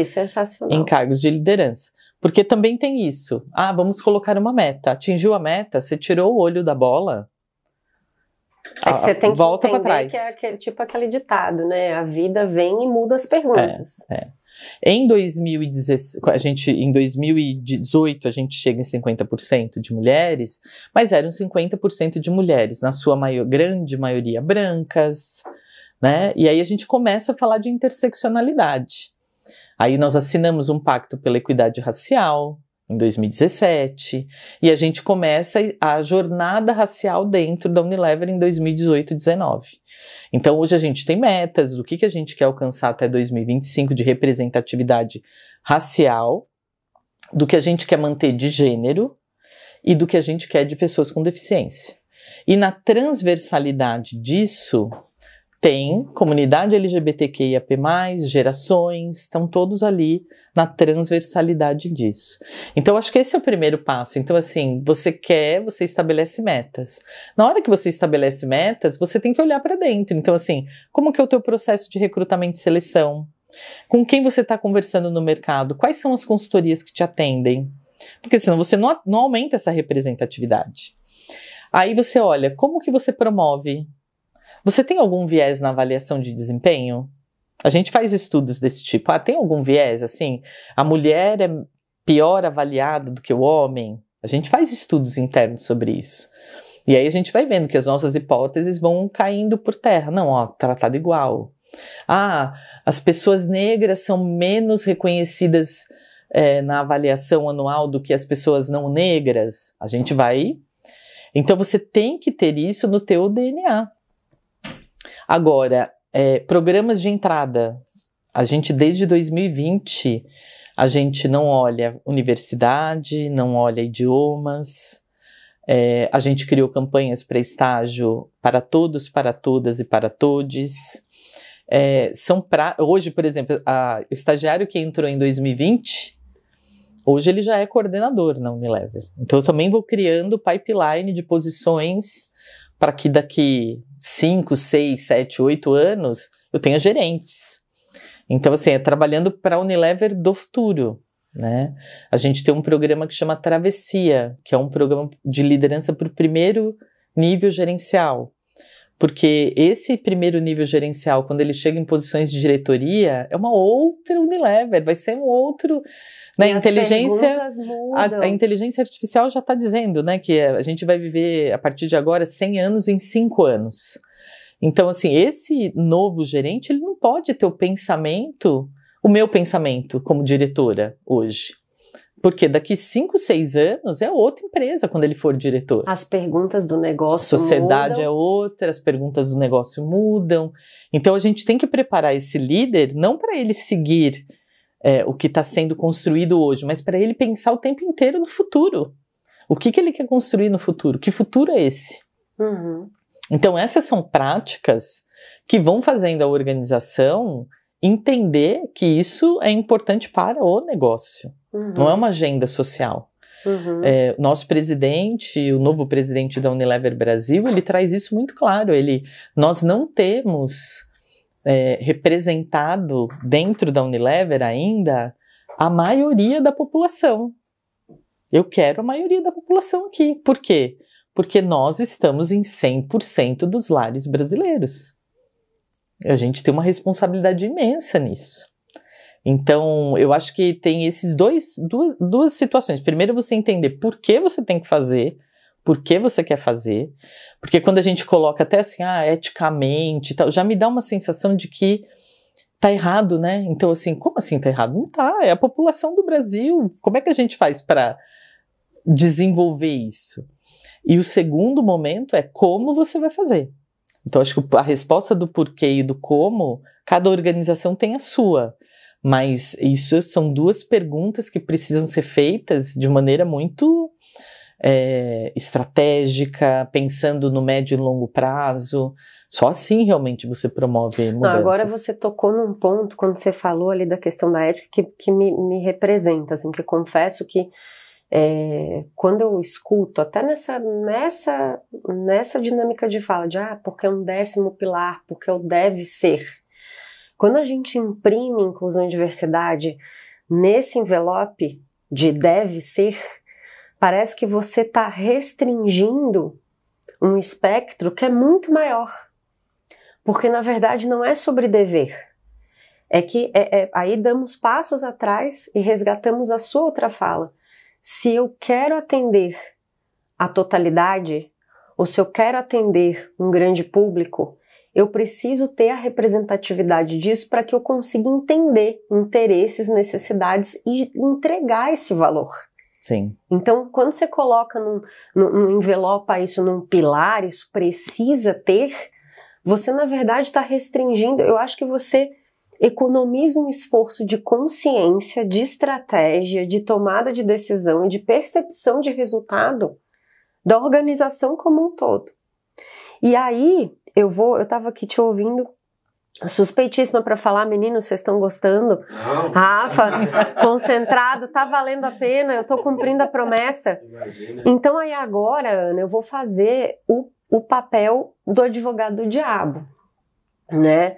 em cargos de liderança. Porque também tem isso. Vamos colocar uma meta. Atingiu a meta, você tirou o olho da bola. É que você tem que volta entender trás. Que é aquele ditado, né? A vida vem e muda as perguntas. Em 2018 a gente chega em 50% de mulheres, mas eram 50% de mulheres, na sua grande maioria brancas, né? E aí a gente começa a falar de interseccionalidade. Aí nós assinamos um pacto pela equidade racial em 2017 e a gente começa a jornada racial dentro da Unilever em 2018 e 2019. Então hoje a gente tem metas do que a gente quer alcançar até 2025 de representatividade racial, do que a gente quer manter de gênero e do que a gente quer de pessoas com deficiência. E na transversalidade disso tem comunidade LGBTQIAP+, gerações, estão todos ali na transversalidade disso. Então, acho que esse é o primeiro passo. Então, assim, você estabelece metas. Na hora que você estabelece metas, você tem que olhar para dentro. Então, assim, como que é o teu processo de recrutamento e seleção? Com quem você está conversando no mercado? Quais são as consultorias que te atendem? Porque senão você não aumenta essa representatividade. Aí você olha, como que você promove? Você tem algum viés na avaliação de desempenho? A gente faz estudos desse tipo. Tem algum viés, assim? A mulher é pior avaliada do que o homem? A gente faz estudos internos sobre isso. E aí a gente vai vendo que as nossas hipóteses vão caindo por terra. Não, tratado igual. As pessoas negras são menos reconhecidas na avaliação anual do que as pessoas não negras. A gente vai... Então você tem que ter isso no teu DNA. Agora, programas de entrada, a gente desde 2020, a gente não olha universidade, não olha idiomas, A gente criou campanhas para estágio para todos, para todas e para todes. Hoje, por exemplo, o estagiário que entrou em 2020, hoje ele já é coordenador na Unilever. Então eu também vou criando pipeline de posições para que daqui 5, 6, 7, 8 anos eu tenha gerentes. Então assim, é trabalhando para a Unilever do futuro, né? A gente tem um programa que chama Travessia, que é um programa de liderança para o primeiro nível gerencial. Porque esse primeiro nível gerencial, quando ele chega em posições de diretoria, é uma outra Unilever, vai ser um outro... Né, a inteligência artificial já está dizendo, né, que a gente vai viver, a partir de agora, 100 anos em 5 anos. Então, assim, esse novo gerente, ele não pode ter o meu pensamento como diretora hoje. Porque daqui 5, 6 anos é outra empresa quando ele for diretor. As perguntas do negócio mudam. A sociedade é outra, as perguntas do negócio mudam. Então a gente tem que preparar esse líder não para ele seguir o que está sendo construído hoje, mas para ele pensar o tempo inteiro no futuro. O que ele quer construir no futuro? Que futuro é esse? Uhum. Então essas são práticas que vão fazendo a organização entender que isso é importante para o negócio. Uhum. Não é uma agenda social. Uhum. Nosso presidente, o novo presidente da Unilever Brasil, ele traz isso muito claro. Nós não temos representado dentro da Unilever ainda a maioria da população. Eu quero a maioria da população aqui. Por quê? Porque nós estamos em 100% dos lares brasileiros. A gente tem uma responsabilidade imensa nisso. Então, eu acho que tem esses duas situações. Primeiro, você entender por que você tem que fazer, por que você quer fazer. Porque quando a gente coloca até assim, eticamente e tal, já me dá uma sensação de que tá errado, né? Então, assim, como assim tá errado? Não tá, é a população do Brasil. Como é que a gente faz para desenvolver isso? E o segundo momento é como você vai fazer. Então, acho que a resposta do porquê e do como, cada organização tem a sua. Mas isso são duas perguntas que precisam ser feitas de maneira muito estratégica, pensando no médio e longo prazo. Só assim realmente você promove mudanças. Agora você tocou num ponto, quando você falou ali da questão da ética, que me representa, assim, que eu confesso que quando eu escuto, até nessa dinâmica de fala, de porque é um 10º pilar, porque o deve ser. Quando a gente imprime inclusão e diversidade nesse envelope de deve ser, parece que você está restringindo um espectro que é muito maior. Porque, na verdade, não é sobre dever. É que aí damos passos atrás e resgatamos a sua outra fala. Se eu quero atender a totalidade, ou se eu quero atender um grande público, eu preciso ter a representatividade disso para que eu consiga entender interesses, necessidades e entregar esse valor. Sim. Então, quando você coloca num envelope isso, num pilar, isso precisa ter, você na verdade está restringindo. Eu acho que você economiza um esforço de consciência, de estratégia, de tomada de decisão e de percepção de resultado da organização como um todo. E aí, eu estava aqui te ouvindo, suspeitíssima para falar, meninos, vocês estão gostando? Não. Rafa, concentrado, tá valendo a pena, eu tô cumprindo a promessa. Imagina. Então aí agora, Ana, eu vou fazer o papel do advogado do diabo, né?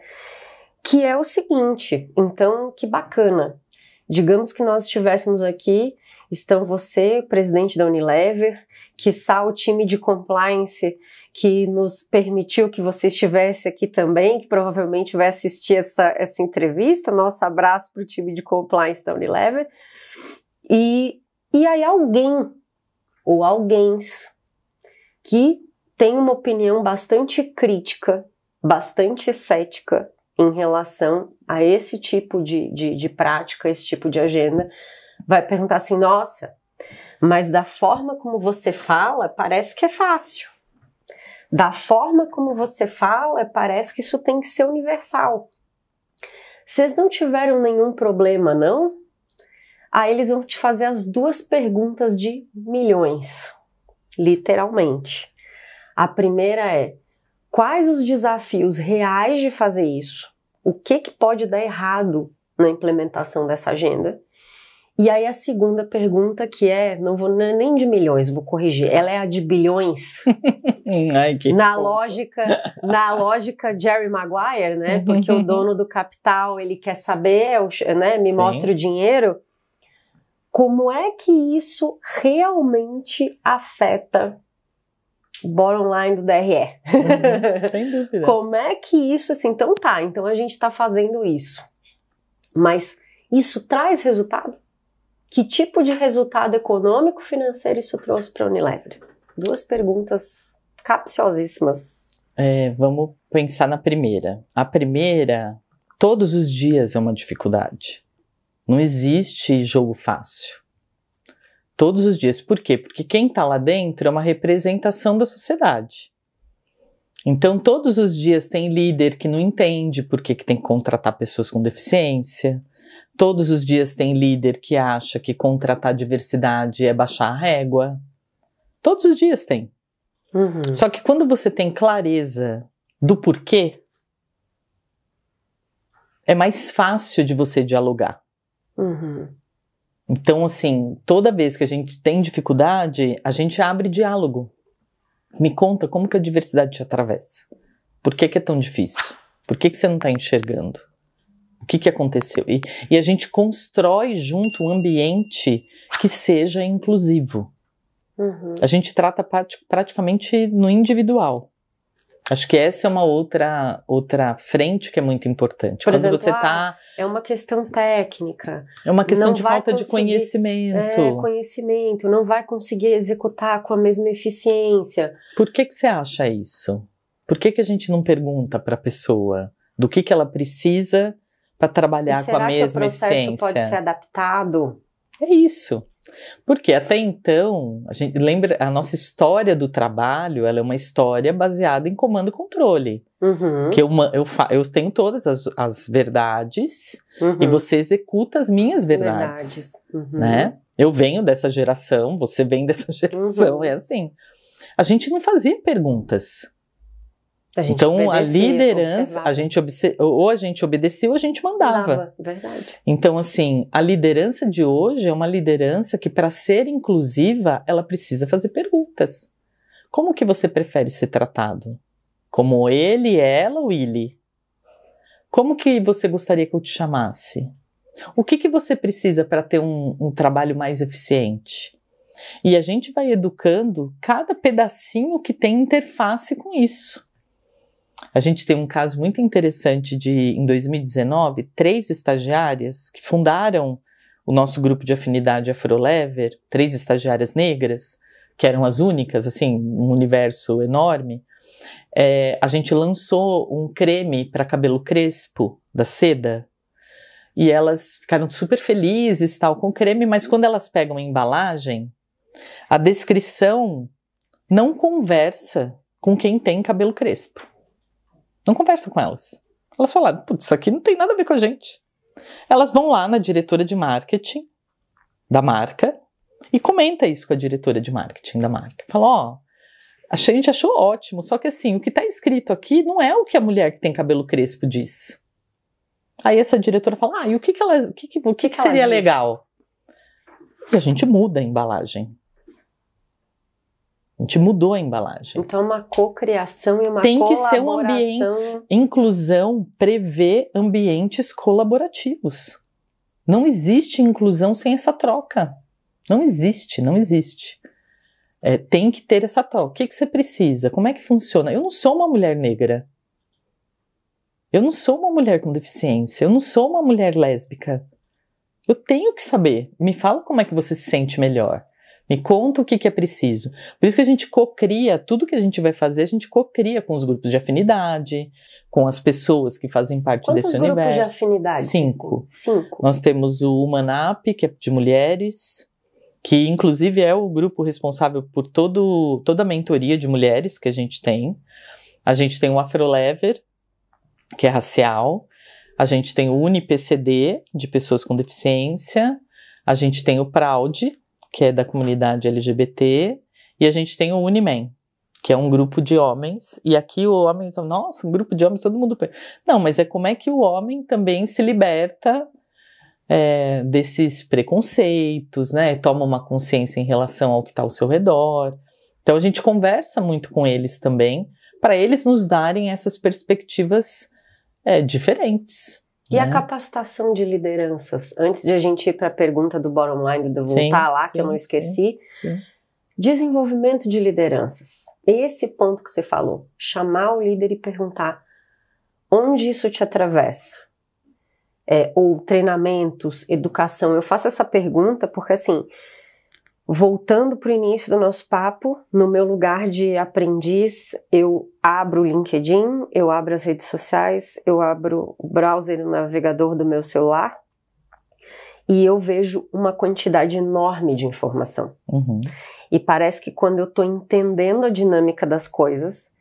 Que é o seguinte, então, que bacana. Digamos que nós estivéssemos aqui, estão você, presidente da Unilever, quiçá o time de compliance que nos permitiu que você estivesse aqui também, que provavelmente vai assistir essa entrevista. Nosso abraço para o time de compliance da Unilever. E aí alguém, ou alguéns, que tem uma opinião bastante crítica, bastante cética em relação a esse tipo de prática, esse tipo de agenda, vai perguntar assim, nossa, mas da forma como você fala, parece que é fácil. Da forma como você fala, parece que isso tem que ser universal. Vocês não tiveram nenhum problema, não? Aí eles vão te fazer as duas perguntas de milhões. literalmente. A primeira é: quais os desafios reais de fazer isso? O que pode dar errado na implementação dessa agenda? E aí a segunda pergunta, que não vou nem de milhões, vou corrigir, ela é a de bilhões. Ai, que na lógica Jerry Maguire, né? Porque o dono do capital, ele quer saber, né? Me mostra o dinheiro. Como é que isso realmente afeta o bottom line do DRE? Sem dúvida. Como é que isso, assim, então a gente está fazendo isso. Mas isso traz resultado? Que tipo de resultado econômico, financeiro isso trouxe para a Unilever? 2 perguntas capciosíssimas. Vamos pensar na primeira. A primeira, todos os dias é uma dificuldade. Não existe jogo fácil. Todos os dias. Por quê? Porque quem está lá dentro é uma representação da sociedade. Então, todos os dias tem líder que não entende por que tem que contratar pessoas com deficiência. Todos os dias tem líder que acha que contratar diversidade é baixar a régua. Todos os dias tem. Uhum. Só que quando você tem clareza do porquê, é mais fácil de você dialogar. Uhum. Então, assim, toda vez que a gente tem dificuldade, a gente abre diálogo. Me conta como que a diversidade te atravessa. Por que é tão difícil? Por que você não está enxergando? O que aconteceu? E a gente constrói junto um ambiente que seja inclusivo. Uhum. A gente trata praticamente no individual. Acho que essa é uma outra frente que é muito importante. Por Quando exemplo, você tá... é uma questão técnica. É uma questão não de vai falta de conhecimento. Conhecimento. Não vai conseguir executar com a mesma eficiência. Por que você acha isso? Por que a gente não pergunta para a pessoa do que ela precisa para trabalhar com a mesma eficiência? Será que o processo pode ser adaptado? É isso. Porque até então, a gente lembra, a nossa história do trabalho, ela é uma história baseada em comando e controle. Uhum. Que eu tenho todas as verdades e você executa as minhas verdades. Uhum. Né? Eu venho dessa geração, você vem dessa geração, é assim. A gente não fazia perguntas. Então a liderança, ou a gente obedecia ou a gente mandava. Verdade. Então assim, a liderança de hoje é uma liderança que, para ser inclusiva, ela precisa fazer perguntas. Como que você prefere ser tratado? Como ele, ela ou ele? Como que você gostaria que eu te chamasse? O que você precisa para ter um trabalho mais eficiente? E a gente vai educando cada pedacinho que tem interface com isso. A gente tem um caso muito interessante em 2019, 3 estagiárias que fundaram o nosso grupo de afinidade Afrolever, 3 estagiárias negras, que eram as únicas, assim, um universo enorme. A gente lançou um creme para cabelo crespo, da Seda, e elas ficaram super felizes tal, com o creme, mas quando elas pegam a embalagem, a descrição não conversa com quem tem cabelo crespo. Não conversa com elas. Elas falaram, putz, isso aqui não tem nada a ver com a gente. Elas vão lá na diretora de marketing da marca e comenta isso com a diretora de marketing da marca. Fala, a gente achou ótimo, só que assim, o que está escrito aqui não é o que a mulher que tem cabelo crespo diz. Aí essa diretora fala, e o que seria legal? E a gente muda a embalagem. A gente mudou a embalagem. Então, uma cocriação e uma tem que colaboração. Ser um ambiente. Inclusão prevê ambientes colaborativos. Não existe inclusão sem essa troca. Não existe. Tem que ter essa troca. O que você precisa? Como é que funciona? Eu não sou uma mulher negra. Eu não sou uma mulher com deficiência. Eu não sou uma mulher lésbica. Eu tenho que saber. Me fala como é que você se sente melhor. Me conta o que é preciso. Por isso que a gente cocria, tudo que a gente vai fazer, a gente cocria com os grupos de afinidade, com as pessoas que fazem parte desse universo. Quantos grupos de afinidade? 5. 5. Nós temos o Humanap, que é de mulheres, que inclusive é o grupo responsável por toda a mentoria de mulheres que a gente tem. A gente tem o Afrolever, que é racial. A gente tem o UniPCD, de pessoas com deficiência. A gente tem o Proud, que é da comunidade LGBT, e a gente tem o Unimen, que é um grupo de homens, e aqui o homem fala, nossa, um grupo de homens, todo mundo... Não, mas é como é que o homem também se liberta desses preconceitos, né? Toma uma consciência em relação ao que está ao seu redor. Então a gente conversa muito com eles também, para eles nos darem essas perspectivas diferentes. E a capacitação de lideranças? Antes de a gente ir para a pergunta do bottom line, de eu voltar lá, que eu não esqueci. Sim. Desenvolvimento de lideranças. Esse ponto que você falou. Chamar o líder e perguntar onde isso te atravessa. Ou treinamentos, educação. Eu faço essa pergunta porque, assim, voltando para o início do nosso papo, no meu lugar de aprendiz, eu abro o LinkedIn, eu abro as redes sociais, eu abro o browser e o navegador do meu celular e eu vejo uma quantidade enorme de informação. Uhum. E parece que quando eu estou entendendo a dinâmica das coisas,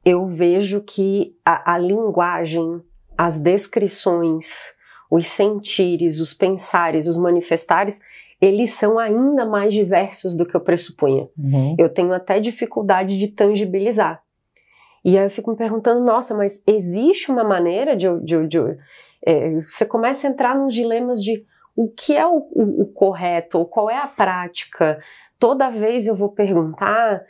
eu vejo que a linguagem, as descrições, os sentires, os pensares, os manifestares, eles são ainda mais diversos do que eu pressupunha. Uhum. Eu tenho até dificuldade de tangibilizar. E aí eu fico me perguntando, nossa, mas existe uma maneira de você começa a entrar nos dilemas de o que é o correto, ou qual é a prática. Toda vez eu vou perguntar,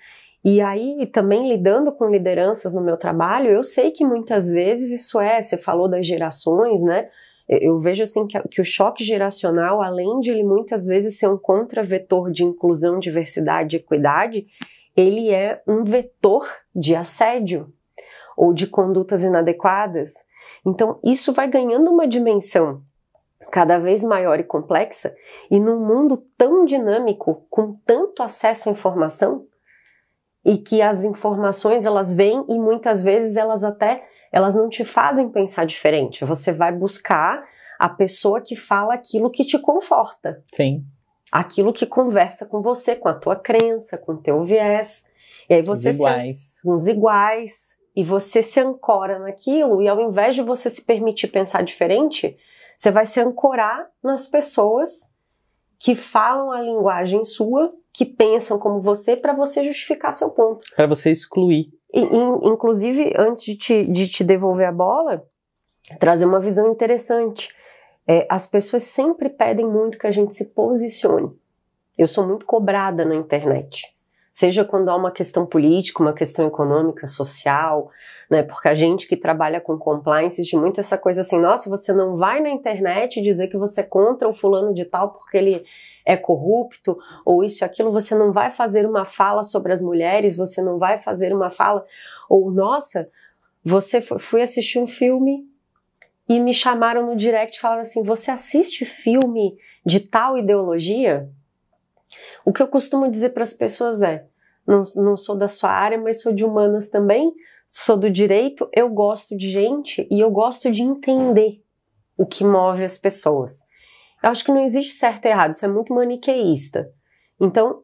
e aí também lidando com lideranças no meu trabalho, eu sei que muitas vezes isso você falou das gerações, né? Eu vejo assim que o choque geracional, além de ele muitas vezes ser um contravetor de inclusão, diversidade e equidade, ele é um vetor de assédio ou de condutas inadequadas. Então isso vai ganhando uma dimensão cada vez maior e complexa, e num mundo tão dinâmico, com tanto acesso à informação, e que as informações elas vêm e muitas vezes elas não te fazem pensar diferente. Você vai buscar a pessoa que fala aquilo que te conforta. Sim. Aquilo que conversa com você, com a tua crença, com o teu viés. E aí você uns iguais. E você se ancora naquilo, e ao invés de você se permitir pensar diferente, você vai se ancorar nas pessoas que falam a linguagem sua, que pensam como você, para você justificar seu ponto. Para você excluir. Inclusive, antes de te devolver a bola, trazer uma visão interessante. As pessoas sempre pedem muito que a gente se posicione. Eu sou muito cobrada na internet. Seja quando há uma questão política, uma questão econômica, social, né? Porque a gente que trabalha com compliance diz muito essa coisa assim, nossa, você não vai na internet dizer que você é contra o fulano de tal porque ele é corrupto, ou isso e aquilo, você não vai fazer uma fala sobre as mulheres, você não vai fazer uma fala, ou nossa, fui assistir um filme e me chamaram no direct e falaram assim, você assiste filme de tal ideologia? O que eu costumo dizer para as pessoas não sou da sua área, mas sou de humanas também, sou do direito, eu gosto de gente e eu gosto de entender o que move as pessoas. Eu acho que não existe certo e errado, isso é muito maniqueísta. Então,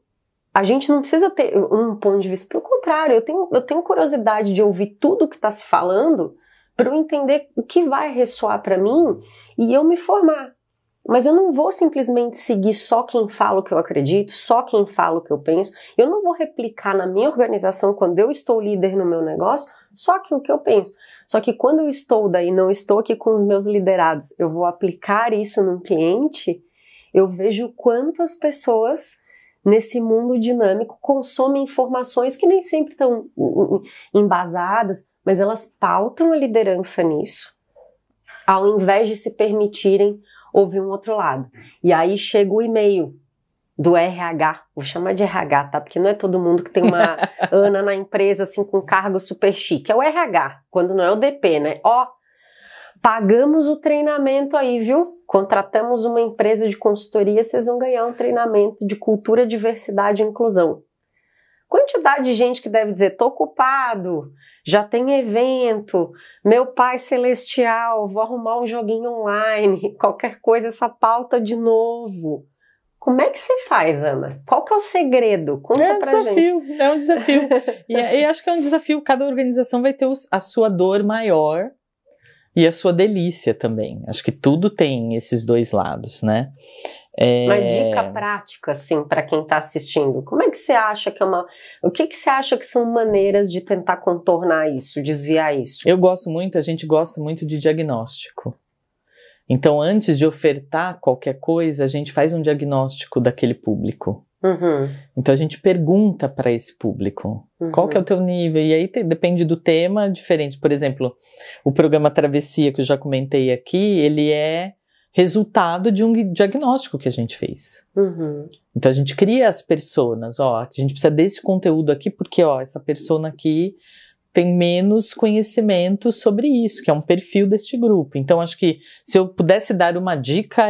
a gente não precisa ter um ponto de vista, pelo contrário, eu tenho curiosidade de ouvir tudo o que está se falando para eu entender o que vai ressoar para mim e eu me formar. Mas eu não vou simplesmente seguir só quem fala o que eu acredito, só quem fala o que eu penso. Eu não vou replicar na minha organização, quando eu estou líder no meu negócio, só aquilo que eu penso. Só que quando eu estou daí, não estou aqui com os meus liderados, eu vou aplicar isso num cliente, eu vejo quantas pessoas nesse mundo dinâmico consomem informações que nem sempre estão embasadas, mas elas pautam a liderança nisso, ao invés de se permitirem ouvir um outro lado. E aí chega o e-mail do RH, vou chamar de RH, tá? Porque não é todo mundo que tem uma Ana na empresa, assim, com cargo super chique. É o RH, quando não é o DP, né? Pagamos o treinamento aí, viu? Contratamos uma empresa de consultoria, vocês vão ganhar um treinamento de cultura, diversidade e inclusão. Quantidade de gente que deve dizer, tô ocupado, já tem evento, meu pai celestial, vou arrumar um joguinho online, qualquer coisa, essa pauta de novo. Como é que você faz, Ana? Qual que é o segredo? Conta pra gente. É um desafio. E acho que é um desafio, cada organização vai ter a sua dor maior e a sua delícia também. Acho que tudo tem esses dois lados, né? Uma dica prática, assim, para quem está assistindo. Como é que você acha que o que você acha que são maneiras de tentar contornar isso, desviar isso? A gente gosta muito de diagnóstico. Então, antes de ofertar qualquer coisa, a gente faz um diagnóstico daquele público. Então, a gente pergunta para esse público, qual que é o teu nível? E aí, depende do tema, diferente. Por exemplo, o programa Travessia, que eu já comentei aqui, ele é resultado de um diagnóstico que a gente fez. Então, a gente cria as personas, a gente precisa desse conteúdo aqui, porque, essa persona aqui tem menos conhecimento sobre isso, que é um perfil deste grupo. Então, acho que se eu pudesse dar uma dica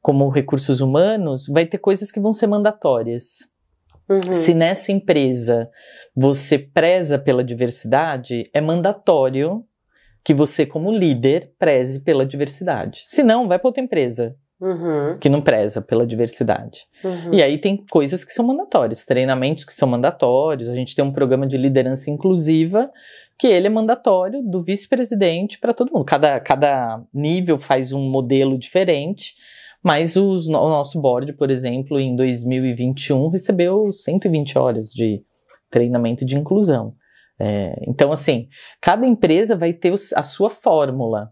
como recursos humanos, vai ter coisas que vão ser mandatórias. Se nessa empresa você preza pela diversidade, é mandatório que você, como líder, preze pela diversidade. Se não, vai para outra empresa que não preza pela diversidade. E aí tem coisas que são mandatórias, treinamentos que são mandatórios. A gente tem um programa de liderança inclusiva que ele é mandatório do vice-presidente para todo mundo. Cada nível faz um modelo diferente, mas o nosso board, por exemplo, em 2021 recebeu 120 horas de treinamento de inclusão. Então, assim, cada empresa vai ter a sua fórmula.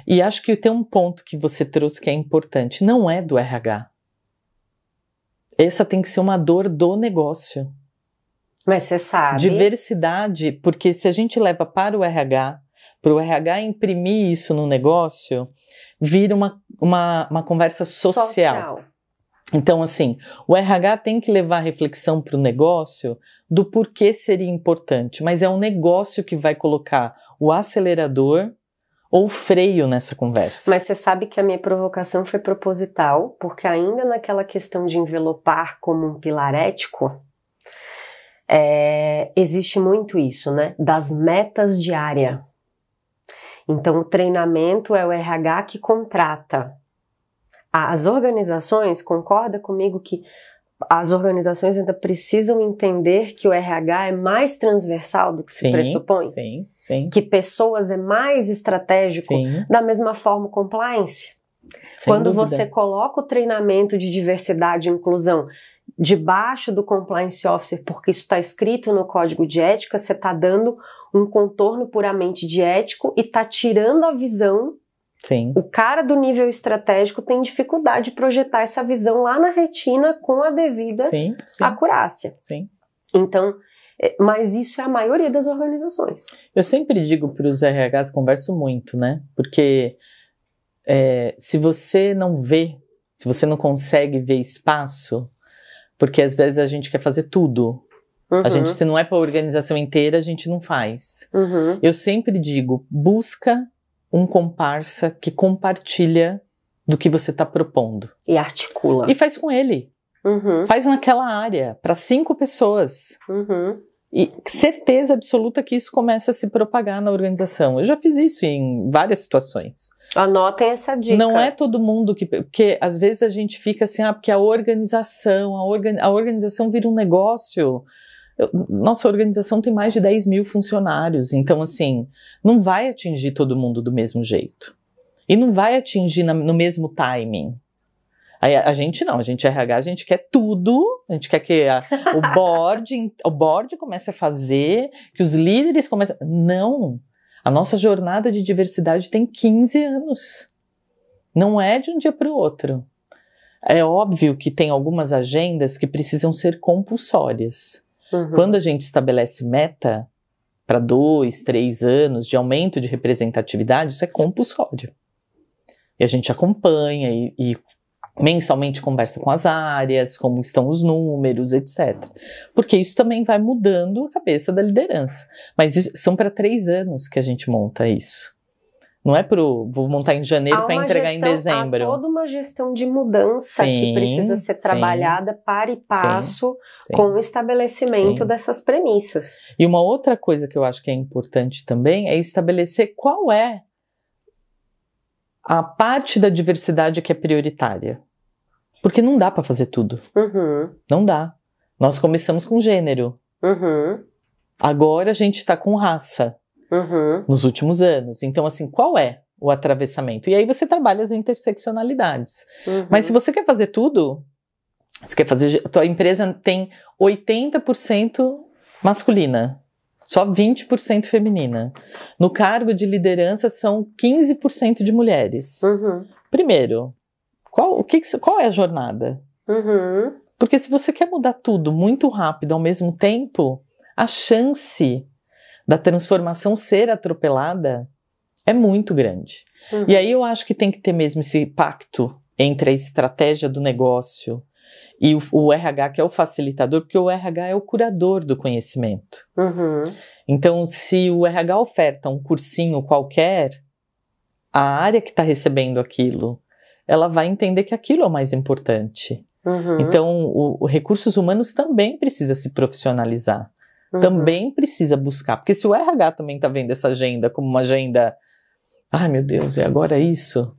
E acho que tem um ponto que você trouxe que é importante, não é do RH. Essa tem que ser uma dor do negócio. Mas você sabe... Diversidade, porque se a gente leva para o RH imprimir isso no negócio, vira uma conversa social. Então, assim, o RH tem que levar a reflexão para o negócio do porquê seria importante, mas é o negócio que vai colocar o acelerador ou freio nessa conversa. Mas você sabe que a minha provocação foi proposital, porque ainda naquela questão de envelopar como um pilar ético, existe muito isso, né? Das metas de área. Então, o treinamento é o RH que contrata. As organizações, concorda comigo que as organizações ainda precisam entender que o RH é mais transversal do que se pressupõe? Sim. Que pessoas é mais estratégico, da mesma forma o compliance. Quando você coloca o treinamento de diversidade e inclusão debaixo do compliance officer, porque isso está escrito no código de ética, você está dando um contorno puramente de ético e está tirando a visão. O cara do nível estratégico tem dificuldade de projetar essa visão lá na retina com a devida acurácia. Então, mas isso é a maioria das organizações. Eu sempre digo para os RHs, converso muito, né? Porque se você não vê, se você não consegue ver espaço, porque às vezes a gente quer fazer tudo. A gente, se não é para a organização inteira, a gente não faz. Eu sempre digo, busca um comparsa que compartilha do que você está propondo. E articula. E faz com ele. Faz naquela área, para 5 pessoas. E certeza absoluta que isso começa a se propagar na organização. Eu já fiz isso em várias situações. Anotem essa dica. Não é todo mundo que... Porque às vezes a gente fica assim, porque a organização vira um negócio... Nossa organização tem mais de 10 mil funcionários, então assim, não vai atingir todo mundo do mesmo jeito. E não vai atingir no mesmo timing. A gente não, a gente RH, a gente quer tudo, a gente quer que o board comece a fazer, que os líderes comecem... Não, a nossa jornada de diversidade tem 15 anos. Não é de um dia para o outro. É óbvio que tem algumas agendas que precisam ser compulsórias. Quando a gente estabelece meta para 2, 3 anos de aumento de representatividade, isso é compulsório. E a gente acompanha e mensalmente conversa com as áreas, como estão os números, etc. Porque isso também vai mudando a cabeça da liderança. Mas são para 3 anos que a gente monta isso. Não é vou montar em janeiro para entregar em dezembro. Há toda uma gestão de mudança que precisa ser trabalhada para e passo com o estabelecimento dessas premissas. E uma outra coisa que eu acho que é importante também é estabelecer qual é a parte da diversidade que é prioritária. Porque não dá para fazer tudo. Não dá. Nós começamos com gênero. Agora a gente está com raça. Nos últimos anos. Então, assim, qual é o atravessamento. E aí você trabalha as interseccionalidades. Mas se você quer fazer tudo, você quer fazer, a tua empresa tem 80% masculina, só 20% feminina. No cargo de liderança são 15% de mulheres. Primeiro, qual é a jornada? Porque se você quer mudar tudo muito rápido ao mesmo tempo, a chance da transformação ser atropelada é muito grande. E aí eu acho que tem que ter mesmo esse pacto entre a estratégia do negócio e o RH, que é o facilitador, porque o RH é o curador do conhecimento. Então, se o RH oferta um cursinho qualquer, a área que está recebendo aquilo, ela vai entender que aquilo é o mais importante. Então, o recursos humanos também precisa se profissionalizar. Também precisa buscar. Porque se o RH também está vendo essa agenda como uma agenda... Ai, meu Deus, e agora isso?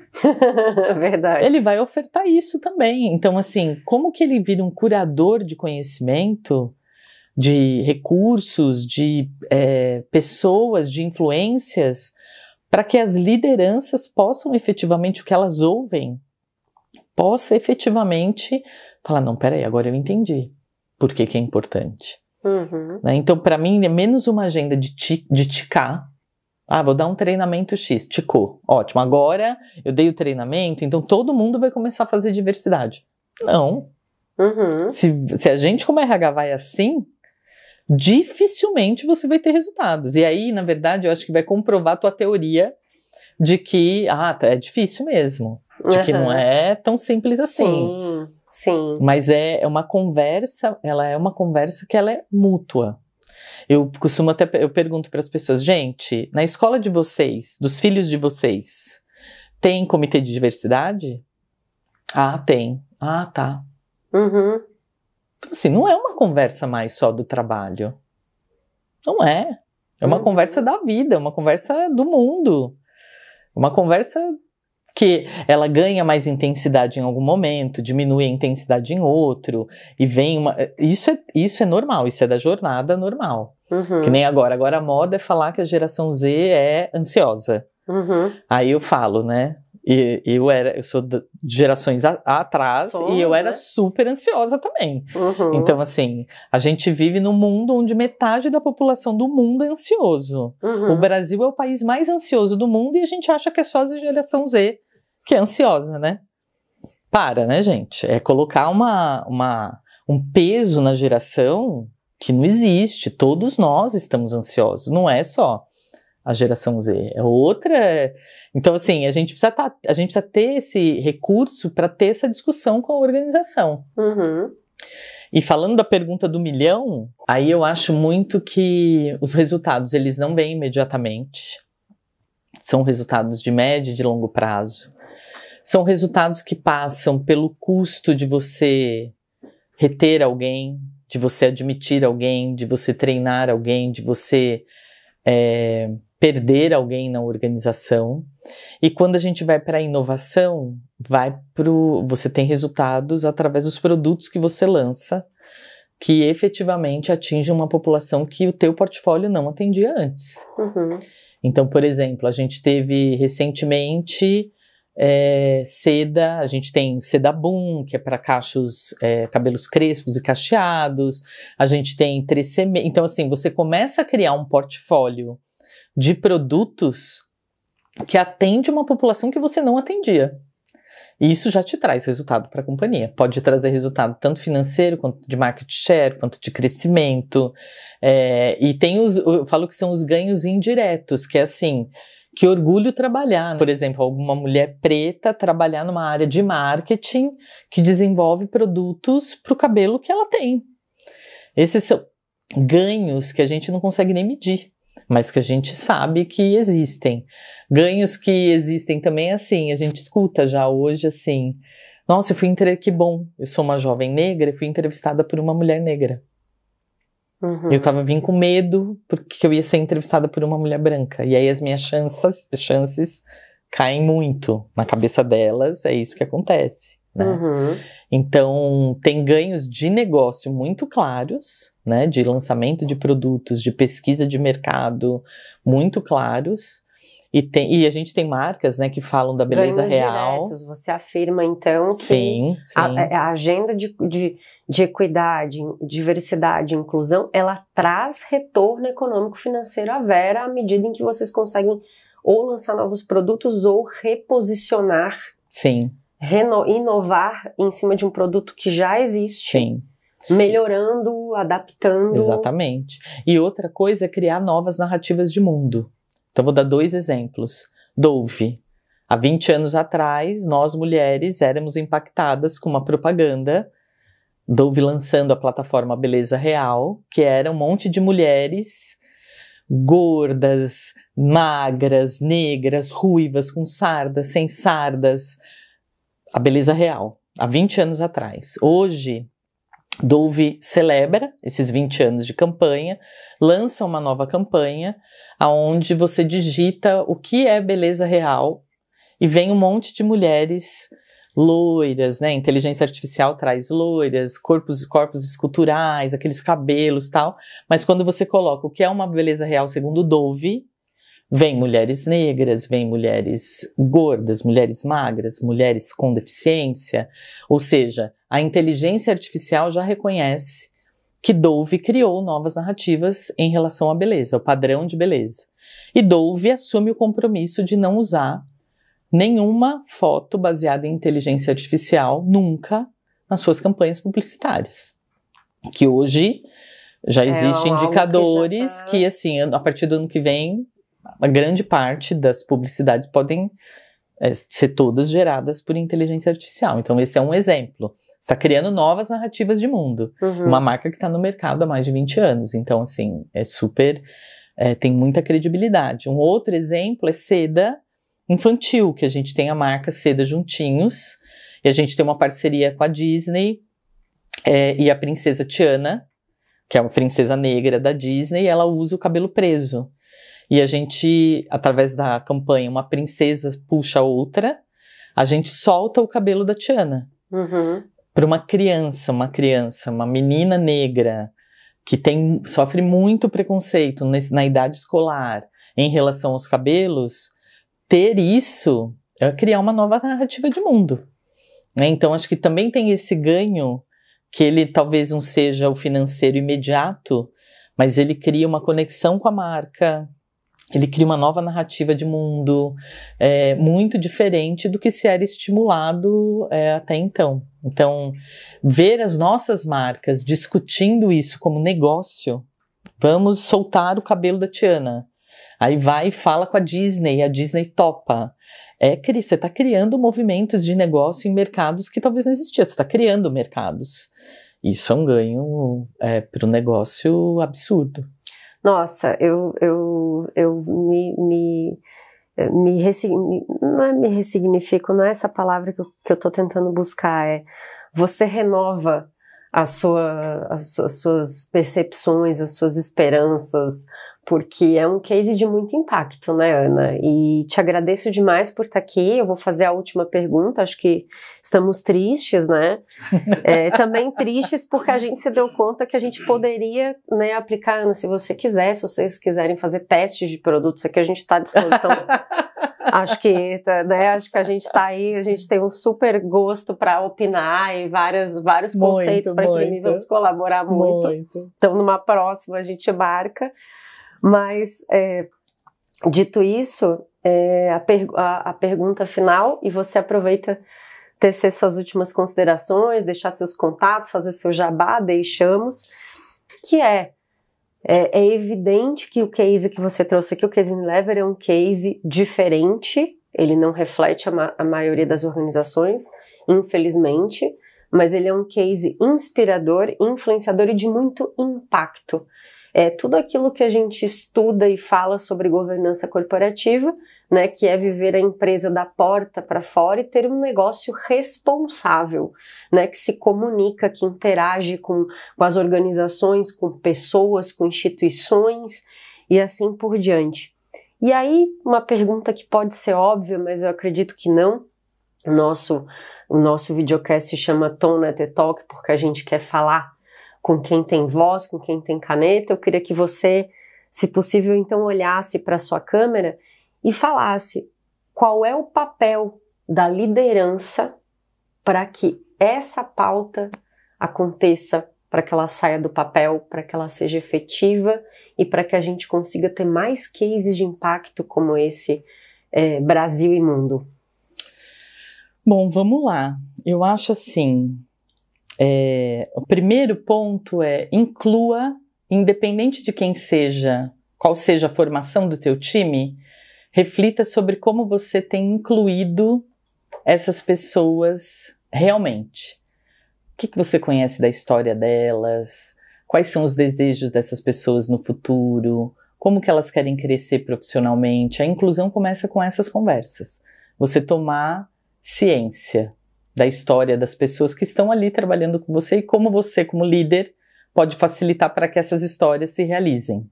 Verdade. Ele vai ofertar isso também. Então, assim, como que ele vira um curador de conhecimento, de recursos, de pessoas, de influências, para que as lideranças possam efetivamente, o que elas ouvem, possa efetivamente falar, não, peraí, agora eu entendi por que é importante. Né? Então, para mim, é menos uma agenda de ticar. Vou dar um treinamento X, ticou, ótimo, agora eu dei o treinamento, então todo mundo vai começar a fazer diversidade. Não. Se a gente como RH vai assim, dificilmente você vai ter resultados. E aí, na verdade, eu acho que vai comprovar a tua teoria de que, é difícil mesmo. De que não é tão simples assim. Sim. Mas é uma conversa, ela é uma conversa que ela é mútua. Eu pergunto para as pessoas, gente, na escola de vocês, dos filhos de vocês, tem comitê de diversidade? Tem. Tá. Então, assim, não é uma conversa mais só do trabalho. Não é. É uma conversa da vida, uma conversa do mundo. Uma conversa que ela ganha mais intensidade em algum momento, diminui a intensidade em outro, e vem uma... Isso é normal, isso é da jornada normal. Que nem agora. Agora a moda é falar que a geração Z é ansiosa. Aí eu falo, né? Eu sou de gerações atrás e eu era super ansiosa também. Então, assim, a gente vive num mundo onde metade da população do mundo é ansioso. O Brasil é o país mais ansioso do mundo e a gente acha que é só a geração Z que é ansiosa, né? Né, gente? É colocar um peso na geração que não existe. Todos nós estamos ansiosos, não é só a geração Z, é outra. Então, assim, a gente precisa ter esse recurso para ter essa discussão com a organização. E falando da pergunta do 1 milhão, aí eu acho muito que os resultados, eles não vêm imediatamente. São resultados de médio e de longo prazo. São resultados que passam pelo custo de você reter alguém, de você admitir alguém, de você treinar alguém, de você perder alguém na organização. E quando a gente vai para a inovação, você tem resultados através dos produtos que você lança, que efetivamente atingem uma população que o teu portfólio não atendia antes. Então, por exemplo, a gente teve recentemente seda, a gente tem seda boom, que é para cabelos crespos e cacheados, a gente tem treceme. Então, assim, você começa a criar um portfólio de produtos que atende uma população que você não atendia. E isso já te traz resultado para a companhia. Pode trazer resultado tanto financeiro, quanto de market share, quanto de crescimento. E tem eu falo que são os ganhos indiretos, que é assim, que orgulho trabalhar. Por exemplo, alguma mulher preta trabalhar numa área de marketing que desenvolve produtos para o cabelo que ela tem. Esses são ganhos que a gente não consegue nem medir, mas que a gente sabe que existem. Ganhos que existem também, assim, a gente escuta já hoje, assim, nossa, que bom, eu sou uma jovem negra e fui entrevistada por uma mulher negra. Eu vim com medo porque eu ia ser entrevistada por uma mulher branca, e aí as minhas chances caem muito na cabeça delas, é isso que acontece, né? Então, tem ganhos de negócio muito claros, né, de lançamento de produtos, de pesquisa de mercado muito claros, E a gente tem marcas, né, que falam da beleza ganhos real. Diretos. Você afirma, então, que sim. A agenda de equidade, diversidade e inclusão, ela traz retorno econômico-financeiro à Vera à medida em que vocês conseguem ou lançar novos produtos ou reposicionar, sim, inovar em cima de um produto que já existe. Sim. Melhorando, adaptando. Exatamente. E outra coisa é criar novas narrativas de mundo. Então, vou dar 2 exemplos. Dove. Há 20 anos atrás, nós mulheres éramos impactadas com uma propaganda, Dove lançando a plataforma Beleza Real, que era um monte de mulheres gordas, magras, negras, ruivas, com sardas, sem sardas. A beleza real. Há 20 anos atrás. Hoje, Dove celebra esses 20 anos de campanha, lança uma nova campanha, onde você digita o que é beleza real e vem um monte de mulheres loiras, né? Inteligência artificial traz loiras, corpos esculturais, aqueles cabelos e tal, mas quando você coloca o que é uma beleza real segundo Dove, vem mulheres negras, vem mulheres gordas, mulheres magras, mulheres com deficiência, ou seja, a inteligência artificial já reconhece que Dove criou novas narrativas em relação à beleza, o padrão de beleza. E Dove assume o compromisso de não usar nenhuma foto baseada em inteligência artificial nunca nas suas campanhas publicitárias. Que hoje já existem indicadores que, assim, a partir do ano que vem, a grande parte das publicidades podem ser todas geradas por inteligência artificial. Então, esse é um exemplo. Você está criando novas narrativas de mundo. Uma marca que está no mercado há mais de 20 anos. Então, assim, tem muita credibilidade. Um outro exemplo é seda infantil, que a gente tem a marca Seda Juntinhos, e a gente tem uma parceria com a Disney e a princesa Tiana, que é uma princesa negra da Disney, ela usa o cabelo preso. E a gente, através da campanha Uma Princesa Puxa Outra, a gente solta o cabelo da Tiana. Para uma menina negra, que sofre muito preconceito na idade escolar em relação aos cabelos, ter isso é criar uma nova narrativa de mundo. Né? Então, acho que também tem esse ganho, que ele talvez não seja o financeiro imediato, mas ele cria uma conexão com a marca, ele cria uma nova narrativa de mundo, muito diferente do que se era estimulado até então. Então, ver as nossas marcas discutindo isso como negócio, vamos soltar o cabelo da Tiana. Aí vai e fala com a Disney topa. Você está criando movimentos de negócio em mercados que talvez não existiam. Você está criando mercados. Isso é um ganho para o negócio absurdo. Nossa, não é me ressignifico, não é essa palavra que eu estou tentando buscar, você renova as suas percepções, as suas esperanças, porque é um case de muito impacto, né, Ana? E te agradeço demais por estar aqui. Eu vou fazer a última pergunta. Acho que estamos tristes, né? Também tristes porque a gente se deu conta que a gente poderia, né, aplicar, Ana, se vocês quiserem fazer testes de produtos aqui, a gente está à disposição. Acho que a gente está aí, a gente tem um super gosto para opinar e vários conceitos para imprimir. Vamos colaborar muito. Então, numa próxima a gente marca. Mas, dito isso, a pergunta final, e você aproveita tecer suas últimas considerações, deixar seus contatos, fazer seu jabá, deixamos, que é evidente que o case que você trouxe aqui, o case Unilever, é um case diferente, ele não reflete a maioria das organizações, infelizmente, mas ele é um case inspirador, influenciador e de muito impacto. Tudo aquilo que a gente estuda e fala sobre governança corporativa, né, que é viver a empresa da porta para fora e ter um negócio responsável, né, que se comunica, que interage com as organizações, com pessoas, com instituições e assim por diante. E aí, uma pergunta que pode ser óbvia, mas eu acredito que não. O nosso videocast se chama Tone at the Talk, porque a gente quer falar com quem tem voz, com quem tem caneta. Eu queria que você, se possível, então olhasse para a sua câmera e falasse qual é o papel da liderança para que essa pauta aconteça, para que ela saia do papel, para que ela seja efetiva e para que a gente consiga ter mais cases de impacto como esse Brasil e mundo. Bom, vamos lá. Eu acho assim, o primeiro ponto é inclua, independente de quem seja, qual seja a formação do teu time, reflita sobre como você tem incluído essas pessoas realmente. O que você conhece da história delas? Quais são os desejos dessas pessoas no futuro? Como que elas querem crescer profissionalmente? A inclusão começa com essas conversas. Você tomar ciência da história das pessoas que estão ali trabalhando com você e como você, como líder, pode facilitar para que essas histórias se realizem.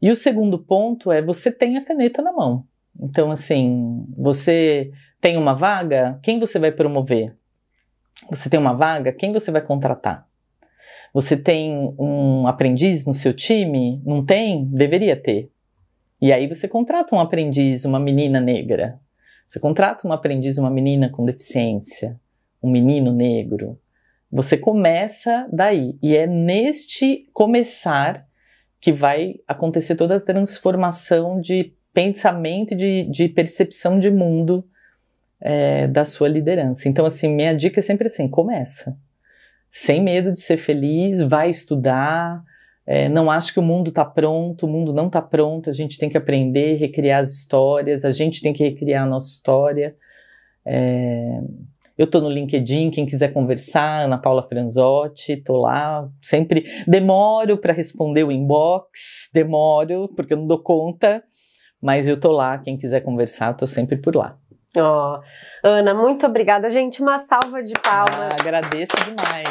E o segundo ponto é você tem a caneta na mão. Então, assim, você tem uma vaga, quem você vai promover? Você tem uma vaga, quem você vai contratar? Você tem um aprendiz no seu time? Não tem? Deveria ter. E aí você contrata um aprendiz, uma menina negra. Você contrata um aprendiz, uma menina com deficiência, um menino negro. Você começa daí. E é neste começar que vai acontecer toda a transformação de pensamento e de percepção de mundo da sua liderança. Então, assim, minha dica é sempre assim, começa. Sem medo de ser feliz, vai estudar, não acho que o mundo está pronto, o mundo não está pronto, a gente tem que aprender, recriar as histórias, a gente tem que recriar a nossa história. Eu estou no LinkedIn, quem quiser conversar, Ana Paula Franzotti, estou lá, sempre demoro para responder o inbox, porque eu não dou conta, mas eu estou lá, quem quiser conversar, estou sempre por lá. Oh, Ana, muito obrigada, gente, uma salva de palmas. Agradeço demais.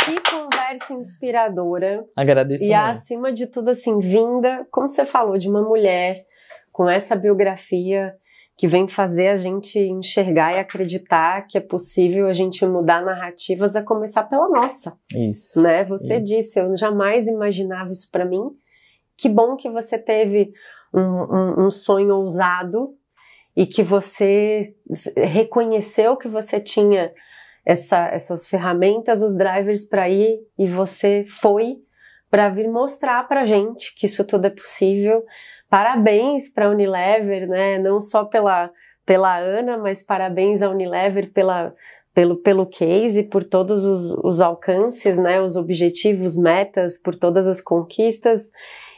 Que conversa inspiradora. Agradeço muito. E acima de tudo, assim, vinda, como você falou, de uma mulher com essa biografia que vem fazer a gente enxergar e acreditar que é possível a gente mudar narrativas, a começar pela nossa. Isso. Né? Você disse, eu jamais imaginava isso para mim. Que bom que você teve um sonho ousado e que você reconheceu que você tinha essas ferramentas, os drivers para ir, e você foi para vir mostrar para gente que isso tudo é possível. Parabéns para a Unilever, né? Não só pela Ana, mas parabéns à Unilever pelo case, por todos os alcances, né? Os objetivos, metas, por todas as conquistas.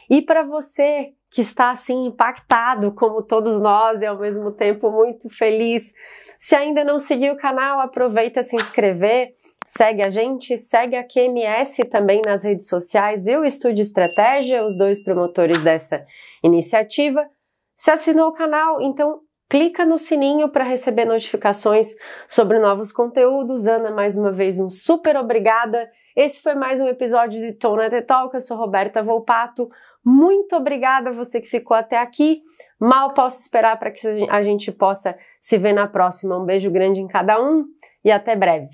E para você que está assim impactado como todos nós e ao mesmo tempo muito feliz, se ainda não seguiu o canal, aproveita a se inscrever, segue a gente, segue a QMS também nas redes sociais e o Estúdio Estratégia, os dois promotores dessa iniciativa. Se assinou o canal, então clica no sininho para receber notificações sobre novos conteúdos. Ana, mais uma vez, um super obrigada. Esse foi mais um episódio de Tona TED Talk. Eu sou Roberta Volpato. Muito obrigada a você que ficou até aqui. Mal posso esperar para que a gente possa se ver na próxima. Um beijo grande em cada um e até breve.